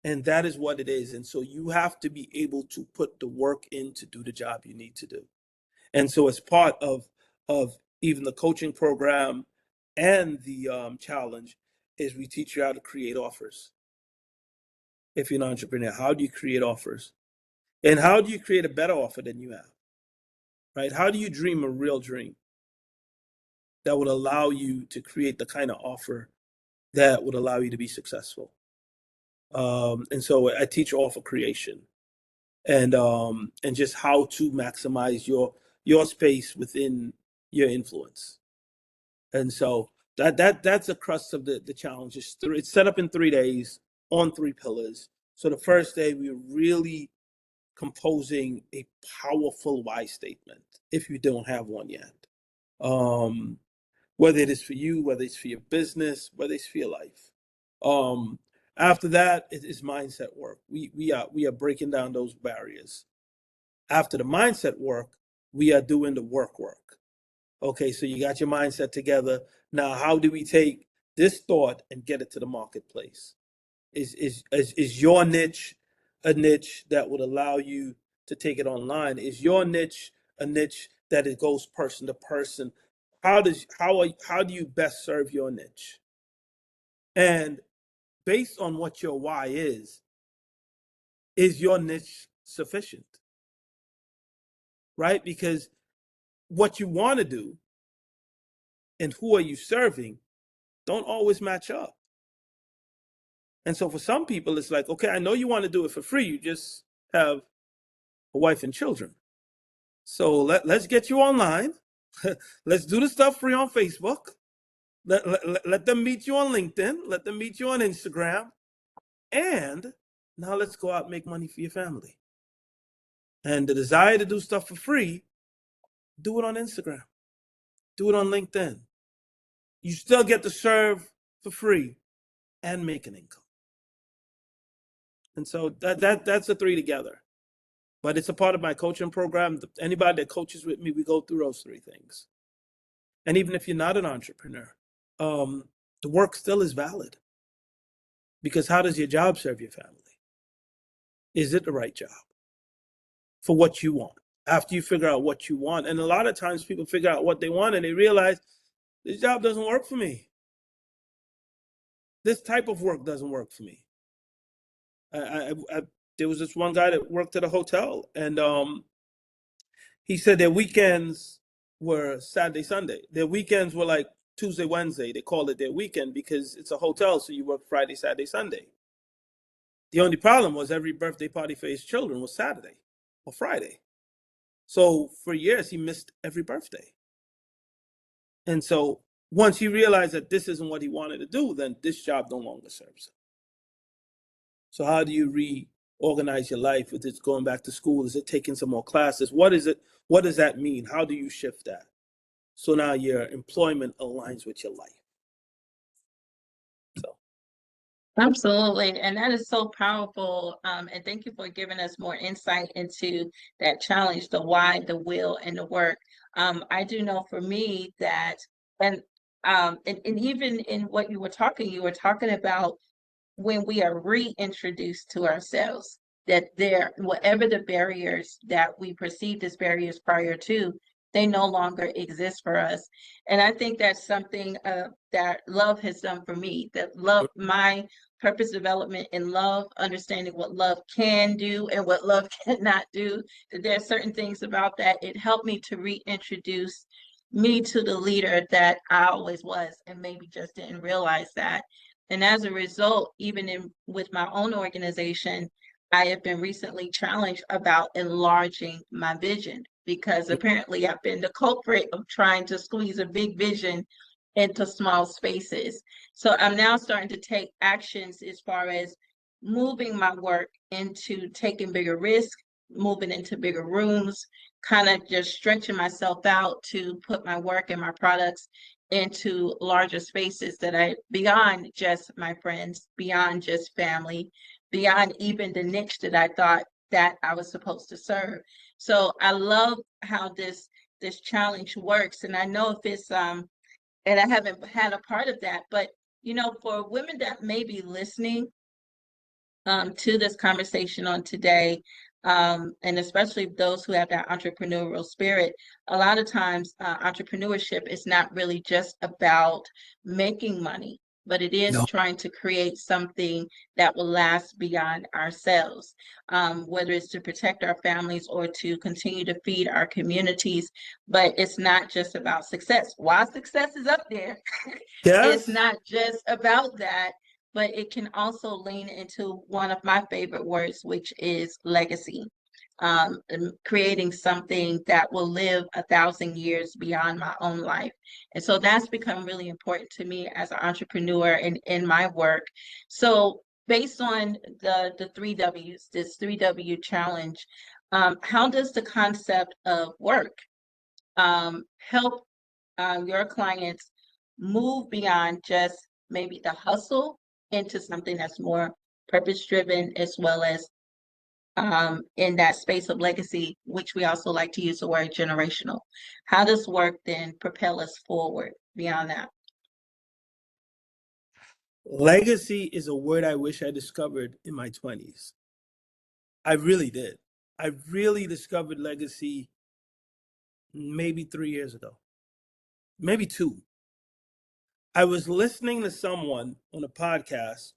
And that is what it is. And so you have to be able to put the work in to do the job you need to do. And so as part of even the coaching program and the challenge is we teach you how to create offers. If you're an entrepreneur, how do you create offers? And how do you create a better offer than you have? Right? How do you dream a real dream that would allow you to create the kind of offer that would allow you to be successful? And so I teach offer creation and just how to maximize your space within your influence. And so that's the crux of the challenge. It's set up in 3 days on 3 pillars. So the first day, we were really composing a powerful why statement, if you don't have one yet. Whether it is for you, whether it's for your business, whether it's for your life. Um, After that, it is mindset work. We are breaking down those barriers. After the mindset work, we are doing the work. Okay, so you got your mindset together. Now, how do we take this thought and get it to the marketplace? Is your niche a niche that would allow you to take it online? Is your niche a niche that it goes person to person? How do you best serve your niche? And based on what your why is your niche sufficient? Right? Because what you want to do and who are you serving don't always match up. And so for some people, it's like, okay, I know you want to do it for free. You just have a wife and children. So let's get you online. Let's do the stuff free on Facebook. Let them meet you on LinkedIn. Let them meet you on Instagram. And now let's go out and make money for your family. And the desire to do stuff for free, do it on Instagram. Do it on LinkedIn. You still get to serve for free and make an income. And so that's the three together. But it's a part of my coaching program. Anybody that coaches with me, we go through those three things. And even if you're not an entrepreneur, the work still is valid. Because how does your job serve your family? Is it the right job for what you want? After you figure out what you want, and a lot of times people figure out what they want and they realize this job doesn't work for me. This type of work doesn't work for me. There was this one guy that worked at a hotel, and he said their weekends were Saturday, Sunday. Their weekends were like Tuesday, Wednesday. They call it their weekend because it's a hotel, so you work Friday, Saturday, Sunday. The only problem was every birthday party for his children was Saturday or Friday. So for years, he missed every birthday. And so once he realized that this isn't what he wanted to do, then this job no longer serves him. So how do you reorganize your life? Is it going back to school? Is it taking some more classes? What is it? What does that mean? How do you shift that? So now your employment aligns with your life. So Absolutely. And that is so powerful. And thank you for giving us more insight into that challenge, the why, the will, and the work. I do know for me that, and and even in what you were talking about when we are reintroduced to ourselves, that there, whatever the barriers that we perceived as barriers prior to, they no longer exist for us. And I think that's something that love has done for me, that love, my purpose development in love, understanding what love can do and what love cannot do, that there are certain things about that. It helped me to reintroduce me to the leader that I always was and maybe just didn't realize that. And as a result, even in with my own organization, I have been recently challenged about enlarging my vision because apparently I've been the culprit of trying to squeeze a big vision into small spaces. So I'm now starting to take actions as far as moving my work into taking bigger risks, moving into bigger rooms, kind of just stretching myself out to put my work and my products into larger spaces that I beyond just my friends, beyond just family, beyond even the niche that I thought that I was supposed to serve. So I love how this challenge works. And I know if it's and I haven't had a part of that, but for women that may be listening to this conversation on today, and especially those who have that entrepreneurial spirit, a lot of times entrepreneurship is not really just about making money, but it is no. trying to create something that will last beyond ourselves, whether it's to protect our families or to continue to feed our communities. But it's not just about success. While success is up there, it's Yes. not just about that, but it can also lean into one of my favorite words, which is legacy. And creating something that will live 1,000 years beyond my own life. And so that's become really important to me as an entrepreneur and in my work. So based on the three W's, this 3W challenge, how does the concept of work help your clients move beyond just maybe the hustle into something that's more purpose driven, as well as in that space of legacy, which we also like to use the word generational? How does work then propel us forward beyond that? Legacy is a word I wish I discovered in my 20s. I really did. I really discovered legacy maybe 3 years ago, maybe two. I was listening to someone on a podcast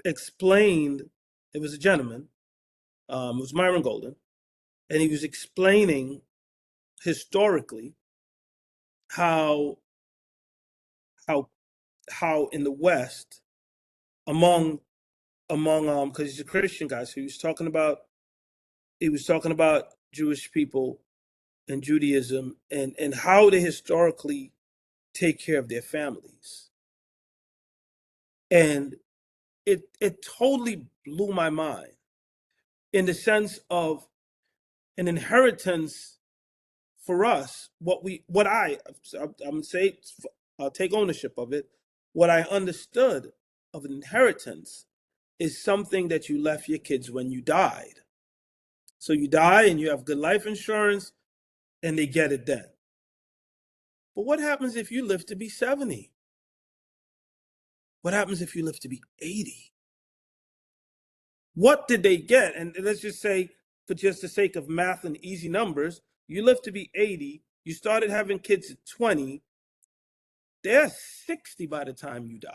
explained, it was a gentleman, it was Myron Golden, and he was explaining historically how how how in the West, among because he's a Christian guy, so he was talking about Jewish people and Judaism, and how they historically take care of their families. And it totally blew my mind in the sense of an inheritance for us. I'm gonna say, I'll take ownership of it. What I understood of an inheritance is something that you left your kids when you died. So you die and you have good life insurance and they get it then. But what happens if you live to be 70? What happens if you live to be 80? What did they get? And let's just say, for just the sake of math and easy numbers, you live to be 80, you started having kids at 20, they're 60 by the time you die.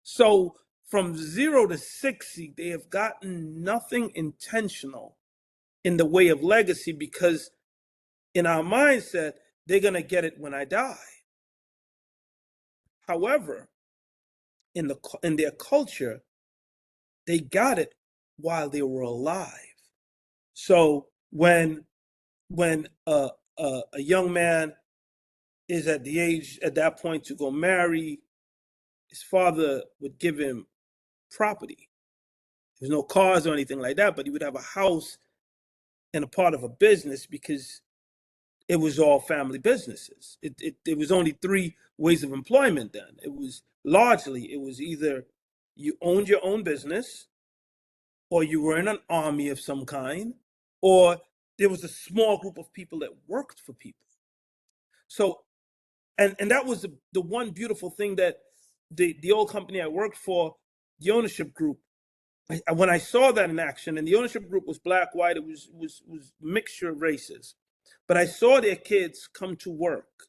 So from 0 to 60, they have gotten nothing intentional in the way of legacy, because in our mindset, they're going to get it when I die. However, in their culture, they got it while they were alive. So when a young man is at the age at that point to go marry, his father would give him property. There's no cars or anything like that, but he would have a house and a part of a business, because it was all family businesses. It was only three ways of employment then. It was either you owned your own business, or you were in an army of some kind, or there was a small group of people that worked for people. So, and that was the one beautiful thing that the old company I worked for, the ownership group, when I saw that in action, and the ownership group was black, white, it was mixture of races, but I saw their kids come to work,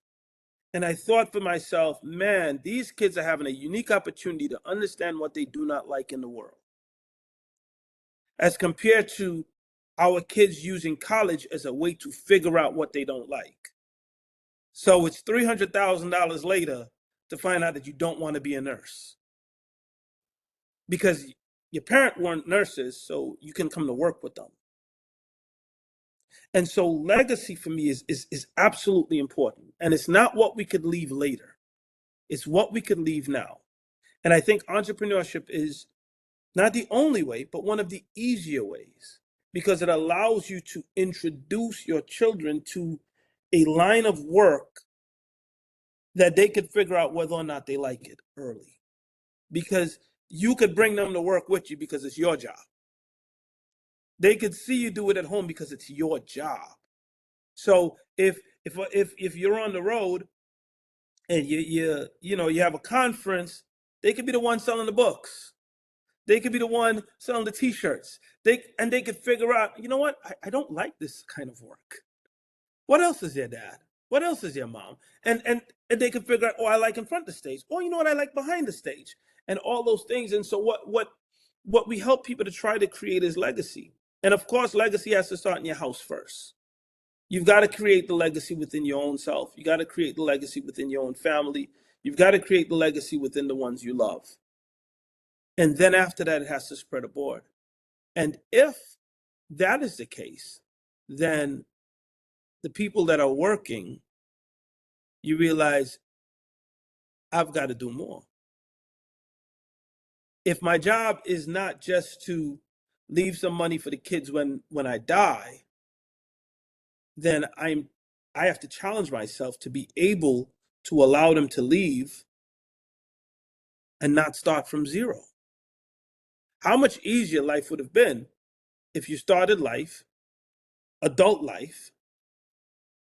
and I thought for myself, man, these kids are having a unique opportunity to understand what they do not like in the world, as compared to our kids using college as a way to figure out what they don't like. So it's $300,000 later to find out that you don't want to be a nurse, because your parents weren't nurses, so you can come to work with them. And so legacy for me is absolutely important. And it's not what we could leave later. It's what we could leave now. And I think entrepreneurship is not the only way, but one of the easier ways, because it allows you to introduce your children to a line of work that they could figure out whether or not they like it early. Because you could bring them to work with you because it's your job. They could see you do it at home because it's your job. So if you're on the road and you have a conference, they could be the one selling the books. They could be the one selling the T-shirts. They could figure out, you know what? I don't like this kind of work. What else is there, Dad? What else is there, Mom? And they could figure out, oh, I like in front of the stage. Oh, you know what? I like behind the stage, and all those things. And so what we help people to try to create is legacy. And of course, legacy has to start in your house first. You've got to create the legacy within your own self. You got to create the legacy within your own family. You've got to create the legacy within the ones you love. And then after that, it has to spread abroad. And if that is the case, then the people that are working, you realize, I've got to do more. if my job is not just to leave some money for the kids when I die, then I have to challenge myself to be able to allow them to leave and not start from zero. How much easier life would have been if you started life, adult life,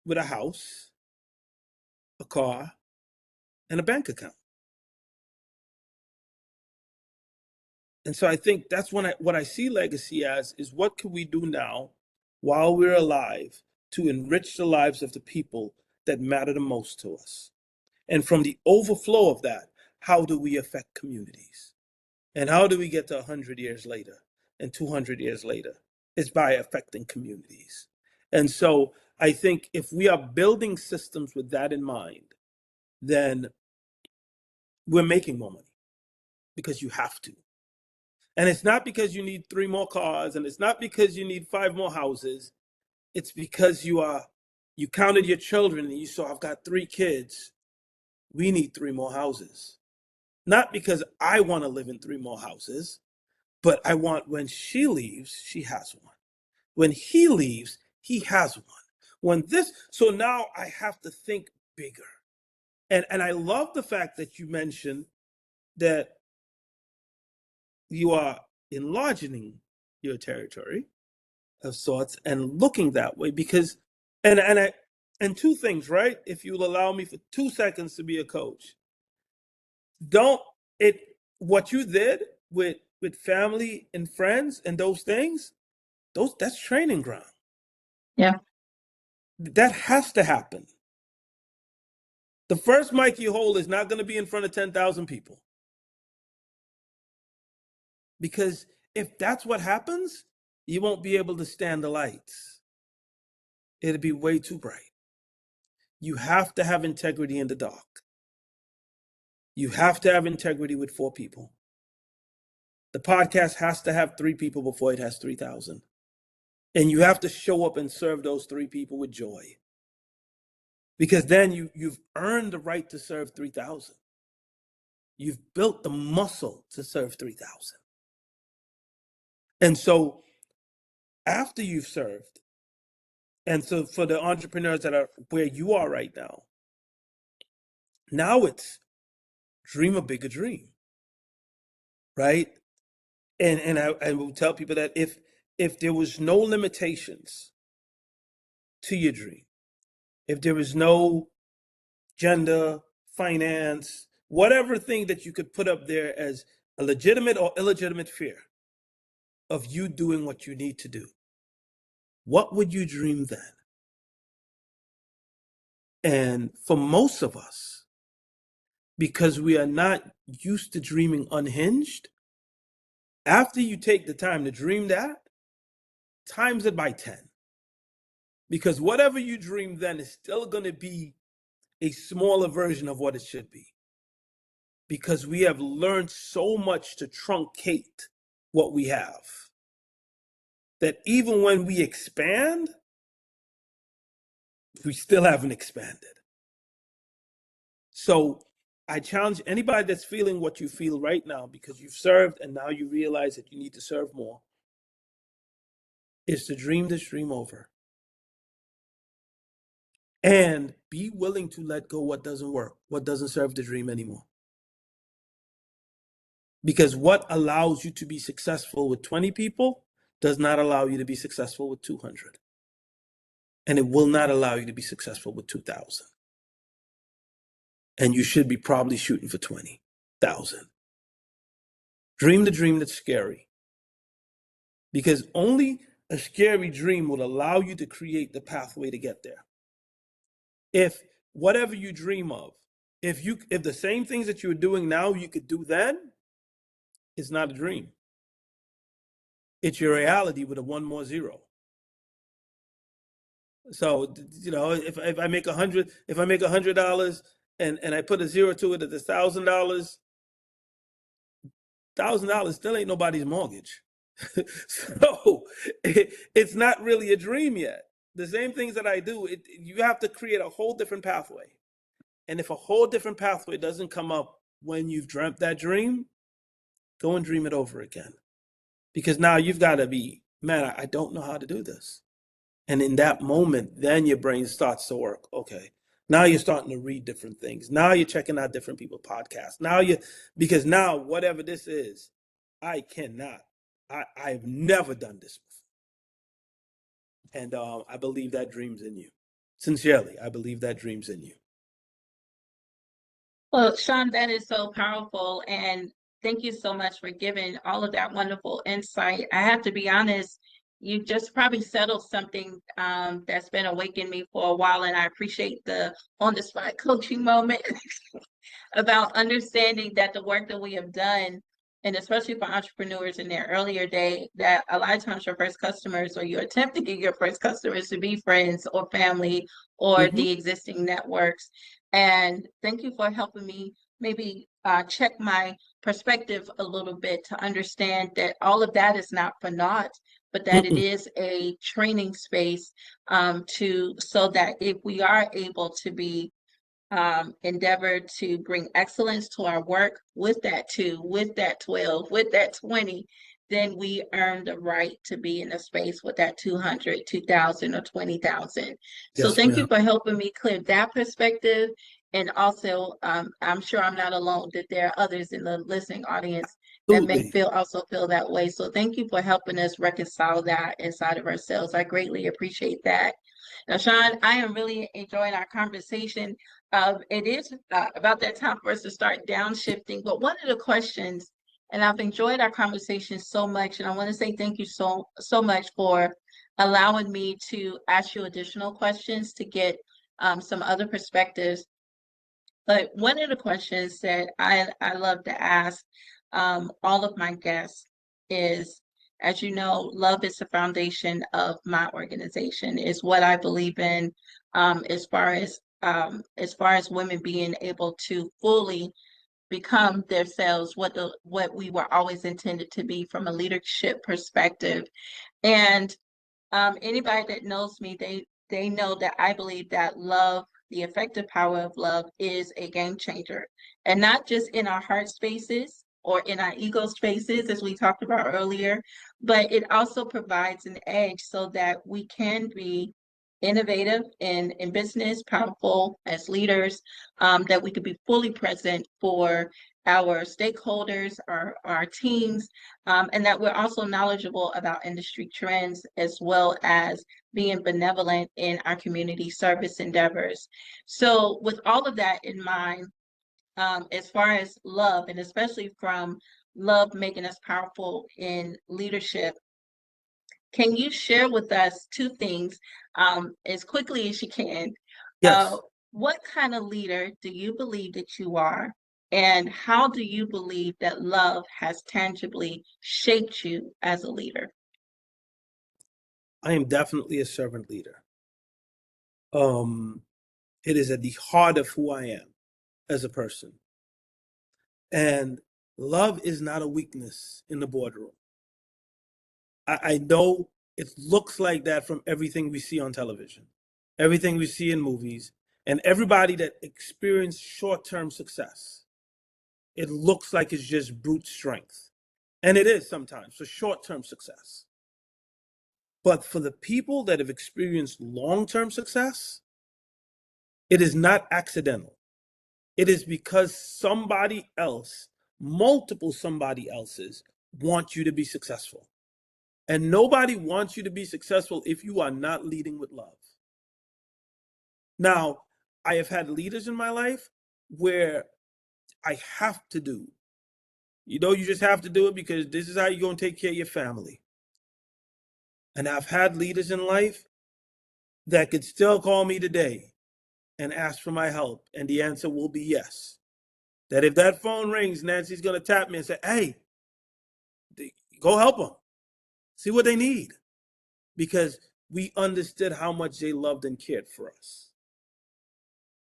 with a house, a car, and a bank account. And so I think that's what I see legacy as is what can we do now while we're alive to enrich the lives of the people that matter the most to us. And from the overflow of that, how do we affect communities? And how do we get to 100 years later and 200 years later? It's by affecting communities. And so I think if we are building systems with that in mind, then we're making more money because you have to. And it's not because you need 3 more cars, and it's not because you need 5 more houses. It's because you counted your children and you saw, I've got 3 kids. We need 3 more houses. Not because I want to live in 3 more houses, but I want when she leaves, she has one. When he leaves, he has one. So now I have to think bigger. And I love the fact that you mentioned that you are enlarging your territory of sorts and looking that way because and 2 things, right? If you'll allow me for 2 seconds to be a coach. Don't it what you did with family and friends and those things, that's training ground. Yeah. That has to happen. The first mic you hold is not going to be in front of 10,000 people. Because if that's what happens, you won't be able to stand the lights. It'll be way too bright. You have to have integrity in the dark. You have to have integrity with 4 people. The podcast has to have 3 people before it has 3,000. And you have to show up and serve those 3 people with joy. Because then you've earned the right to serve 3,000. You've built the muscle to serve 3,000. And so after you've served, and so for the entrepreneurs that are where you are right now it's dream a bigger dream, right? And I will tell people that if there was no limitations to your dream, if there was no gender, finance, whatever thing that you could put up there as a legitimate or illegitimate fear of you doing what you need to do, what would you dream then? And for most of us, because we are not used to dreaming unhinged, after you take the time to dream that, times it by 10. Because whatever you dream then is still going to be a smaller version of what it should be. Because we have learned so much to truncate what we have, that even when we expand, we still haven't expanded. So I challenge anybody that's feeling what you feel right now because you've served and now you realize that you need to serve more, is to dream this dream over. And be willing to let go what doesn't work, what doesn't serve the dream anymore. Because what allows you to be successful with 20 people does not allow you to be successful with 200. And it will not allow you to be successful with 2,000. And you should be probably shooting for 20,000. Dream the dream that's scary. Because only a scary dream will allow you to create the pathway to get there. If whatever you dream of, if the same things that you're doing now you could do then, it's not a dream. It's your reality with a 1 more 0. So if I make $100 and I put a 0 to it at $1,000 still ain't nobody's mortgage. So it's not really a dream yet. The same things that I do, you have to create a whole different pathway. And if a whole different pathway doesn't come up when you've dreamt that dream, Go and dream it over again. Because now you've got to be, man, I don't know how to do this. And in that moment, then your brain starts to work. Okay. Now you're starting to read different things. Now you're checking out different people's podcasts. Because now whatever this is, I cannot, I've never done this before. And I believe that dream's in you. Sincerely, I believe that dream's in you. Well, Sean, that is so powerful. And thank you so much for giving all of that wonderful insight. I have to be honest, you just probably settled something that's been awakening me for a while. And I appreciate the on the spot coaching moment about understanding that the work that we have done, and especially for entrepreneurs in their earlier day, that a lot of times your first customers or you attempt to get your first customers to be friends or family or Mm-hmm. the existing networks. And thank you for helping me maybe check my perspective a little bit to understand that all of that is not for naught, but that it Mm-mm. is a training space to so that if we are able to be endeavor to bring excellence to our work with that 2, with that 12, with that 20, then we earn the right to be in a space with that 200, 2,000, or 20,000. So Yes, thank you ma'am. for helping me clear that perspective. And also, I'm sure I'm not alone, that there are others in the listening audience that may Absolutely. also feel that way. So thank you for helping us reconcile that inside of ourselves. I greatly appreciate that. Now, Sean, I am really enjoying our conversation. It is about that time for us to start downshifting. But one of the questions, and I've enjoyed our conversation so much, and I want to say thank you so much for allowing me to ask you additional questions to get some other perspectives. But one of the questions that I love to ask all of my guests is, as you know, love is the foundation of my organization, is what I believe in as far as women being able to fully become themselves, what we were always intended to be from a leadership perspective. And anybody that knows me, they know that I believe that love, the effective power of love, is a game changer, and not just in our heart spaces or in our ego spaces, as we talked about earlier, but it also provides an edge so that we can be innovative in business, powerful as leaders, that we could be fully present for our stakeholders, our teams, and that we're also knowledgeable about industry trends as well as being benevolent in our community service endeavors. So, with all of that in mind, as far as love, and especially from love making us powerful in leadership, can you share with us 2 things as quickly as you can? Uh, Yes. what kind of leader do you believe that you are? And how do you believe that love has tangibly shaped you as a leader? I am definitely a servant leader. Um, it is at the heart of who I am as a person. And love is not a weakness in the boardroom. I know it looks like that from everything we see on television, everything we see in movies, and everybody that experienced short-term success. It looks like it's just brute strength. And it is sometimes for short-term success. But for the people that have experienced long-term success, it is not accidental. It is because somebody else, multiple somebody else's, want you to be successful. And nobody wants you to be successful if you are not leading with love. Now, I have had leaders in my life where I have to do. You just have to do it because this is how you're going to take care of your family. And I've had leaders in life that could still call me today and ask for my help. And the answer will be yes. That if that phone rings, Nancy's going to tap me and say, hey, go help them. See what they need. Because we understood how much they loved and cared for us.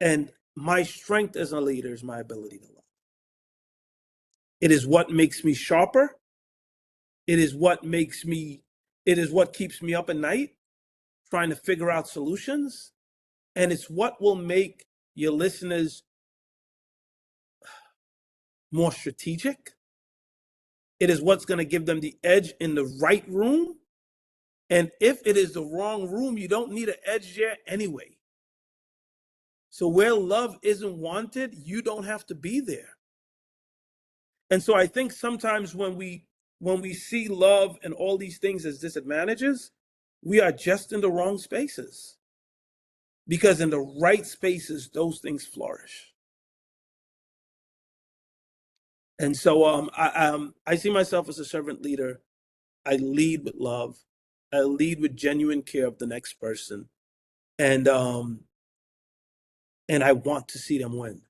And my strength as a leader is my ability to love. It is what makes me sharper. It is what makes me, it is what keeps me up at night trying to figure out solutions. And it's what will make your listeners more strategic, It is what's going to give them the edge in the right room. And if it is the wrong room, you don't need an edge there anyway. So where love isn't wanted, you don't have to be there. And so I think sometimes when we see love and all these things as disadvantages, we are just in the wrong spaces. Because in the right spaces, those things flourish. And so I see myself as a servant leader. I lead with love. I lead with genuine care of the next person. And I want to see them win.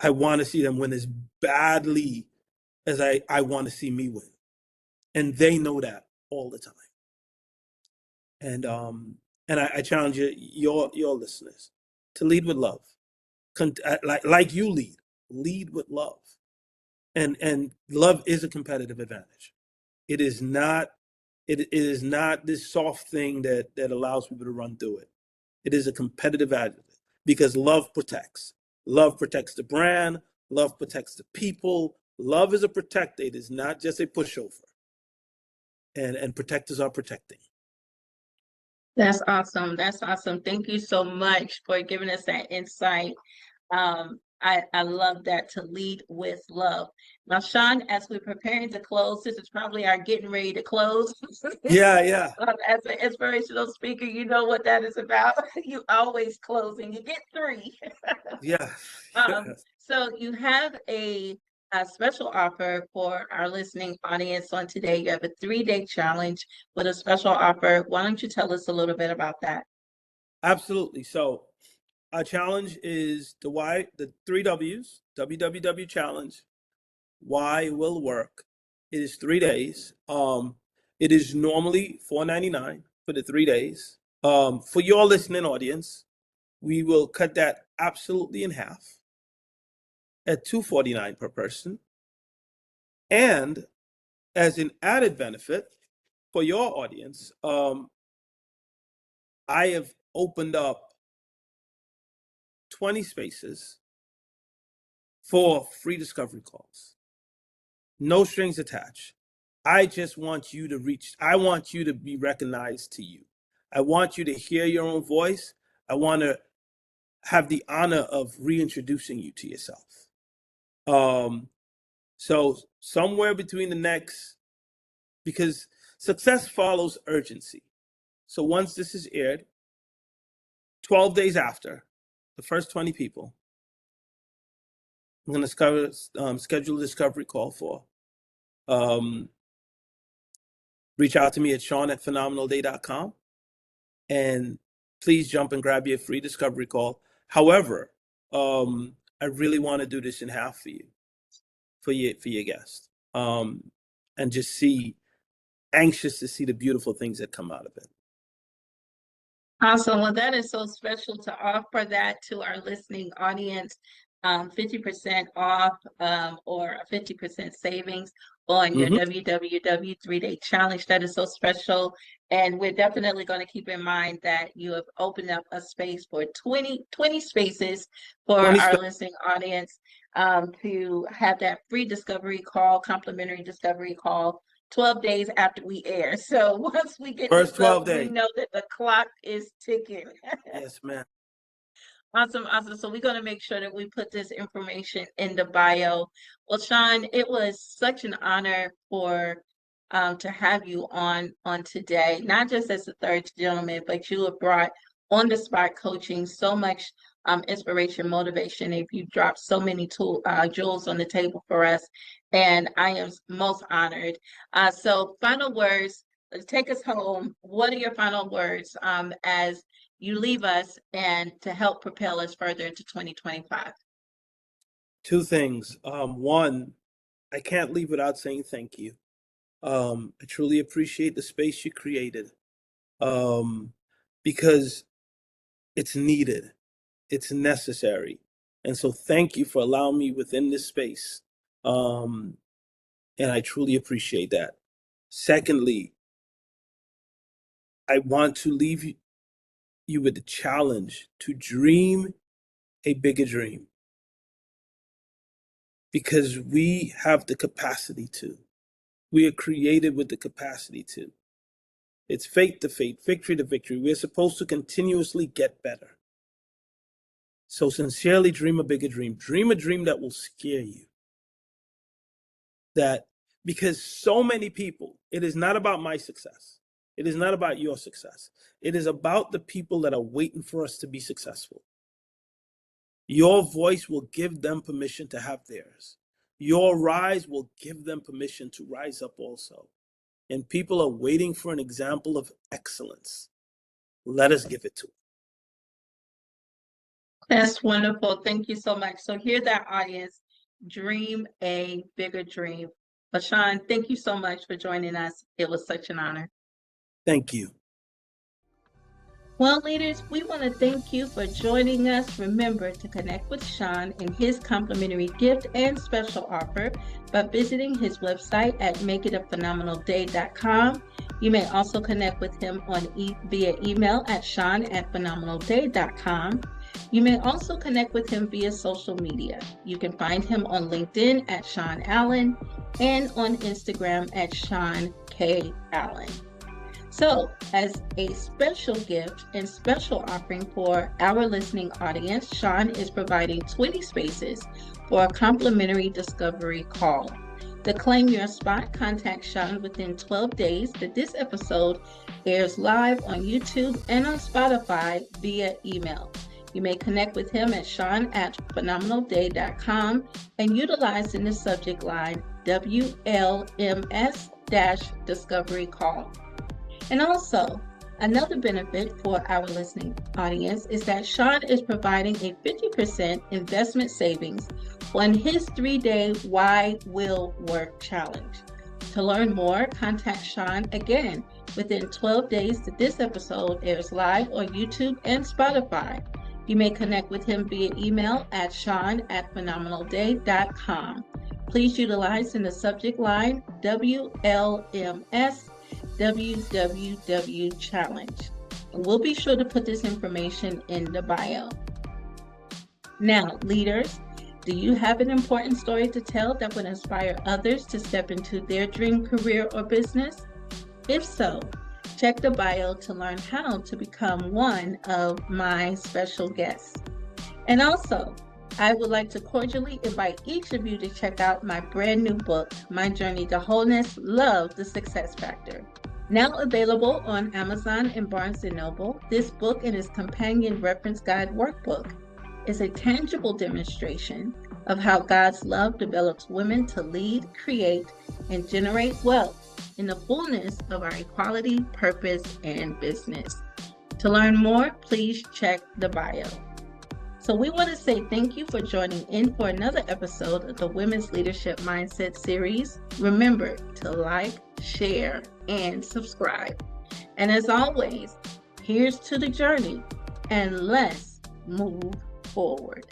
I want to see them win as badly as I want to see me win. And they know that all the time. And I challenge you, your listeners, to lead with love. Like you lead with love. And love is a competitive advantage. It is not it is not this soft thing that allows people to run through it. It is a competitive advantage because love protects. Love protects the brand. Love protects the people. Love is a protector. It is not just a pushover. And protectors are protecting. That's awesome. That's awesome. Thank you so much for giving us that insight. I love that, to lead with love. Now, Sean, as we're preparing to close, this is probably our getting ready to close. Yeah. As an inspirational speaker, you know what that is about. You always closing. You get three. Yeah. So you have a special offer for our listening audience on today. You have a 3-day challenge with a special offer. Why don't you tell us a little bit about that? Absolutely. So our challenge is the 3 W's, WWW challenge. Why will work. It is 3 days. It is normally $4.99 for the 3 days. For your listening audience, we will cut that absolutely in half at $2.49 per person. And as an added benefit for your audience, I have opened up 20 spaces for free discovery calls. No strings attached. I just want you to I want you to be recognized to you. I want you to hear your own voice. I want to have the honor of reintroducing you to yourself. So somewhere between the next, because success follows urgency. So once this is aired, 12 days after, the first 20 people, I'm going to schedule a discovery call for. Reach out to me at sean@phenomenalday.com, and please jump and grab your free discovery call. However, I really want to do this in half for you, for your guest, and just anxious to see the beautiful things that come out of it. Awesome. Well, that is so special to offer that to our listening audience. 50% off, or a 50% savings on your Mm-hmm. WWW 3-day challenge. That is so special. And we're definitely going to keep in mind that you have opened up a space for 20 spaces for 20 our listening audience, to have that free discovery call, complimentary discovery call, 12 days after we air. So once we get first this up, 12 we days. know that the clock is ticking. Yes, ma'am. Awesome, awesome. So we're going to make sure that we put this information in the bio. Well, Sean, it was such an honor for to have you on today, not just as the third gentleman, but you have brought on the spot coaching so much inspiration, motivation. If you dropped so many jewels on the table for us, and I am most honored. So final words, take us home. What are your final words as you leave us and to help propel us further into 2025? Two things. One, I can't leave without saying thank you. I truly appreciate the space you created, because it's needed, it's necessary. And so thank you for allowing me within this space. And I truly appreciate that. Secondly, I want to leave you with the challenge to dream a bigger dream. because we have the capacity to. We are created with the capacity to. It's faith to faith, victory to victory. We're supposed to continuously get better. So sincerely dream a bigger dream. Dream a dream that will scare you. That because so many people, it is not about my success. It is not about your success. It is about the people that are waiting for us to be successful. Your voice will give them permission to have theirs. Your rise will give them permission to rise up also. And people are waiting for an example of excellence. Let us give it to them. That's wonderful. Thank you so much. So hear that, audience. Dream a bigger dream. But Sean, thank you so much for joining us. It was such an honor. Thank you. Well, leaders, we want to thank you for joining us. Remember to connect with Sean and his complimentary gift and special offer by visiting his website at makeitaphenomenalday.com. You may also connect with him via email at sean@phenomenalday.com. You may also connect with him via social media. You can find him on LinkedIn at Sean Alleyne and on Instagram at Sean K. Alleyne. So, as a special gift and special offering for our listening audience, Sean is providing 20 spaces for a complimentary discovery call. To claim your spot, contact Sean within 12 days that this episode airs live on YouTube and on Spotify via email. You may connect with him at sean@phenomenalday.com and utilize in the subject line WLMS-discovery call. And also, another benefit for our listening audience is that Sean is providing a 50% investment savings on his 3-day Why Will Work Challenge. To learn more, contact Sean again within 12 days that this episode airs live on YouTube and Spotify. You may connect with him via email at sean@phenomenalday.com. Please utilize in the subject line WLMS WWW Challenge. And we'll be sure to put this information in the bio. Now, leaders, do you have an important story to tell that would inspire others to step into their dream career or business? If so, check the bio to learn how to become one of my special guests. And also, I would like to cordially invite each of you to check out my brand new book, My Journey to Wholeness, Love, the Success Factor. Now available on Amazon and Barnes & Noble, this book and its companion reference guide workbook is a tangible demonstration of how God's love develops women to lead, create, and generate wealth in the fullness of our equality, purpose, and business. To learn more, please check the bio. So we want to say thank you for joining in for another episode of the Women's Leadership Mindset series. Remember to like, share, and subscribe. And as always, here's to the journey, and let's move forward.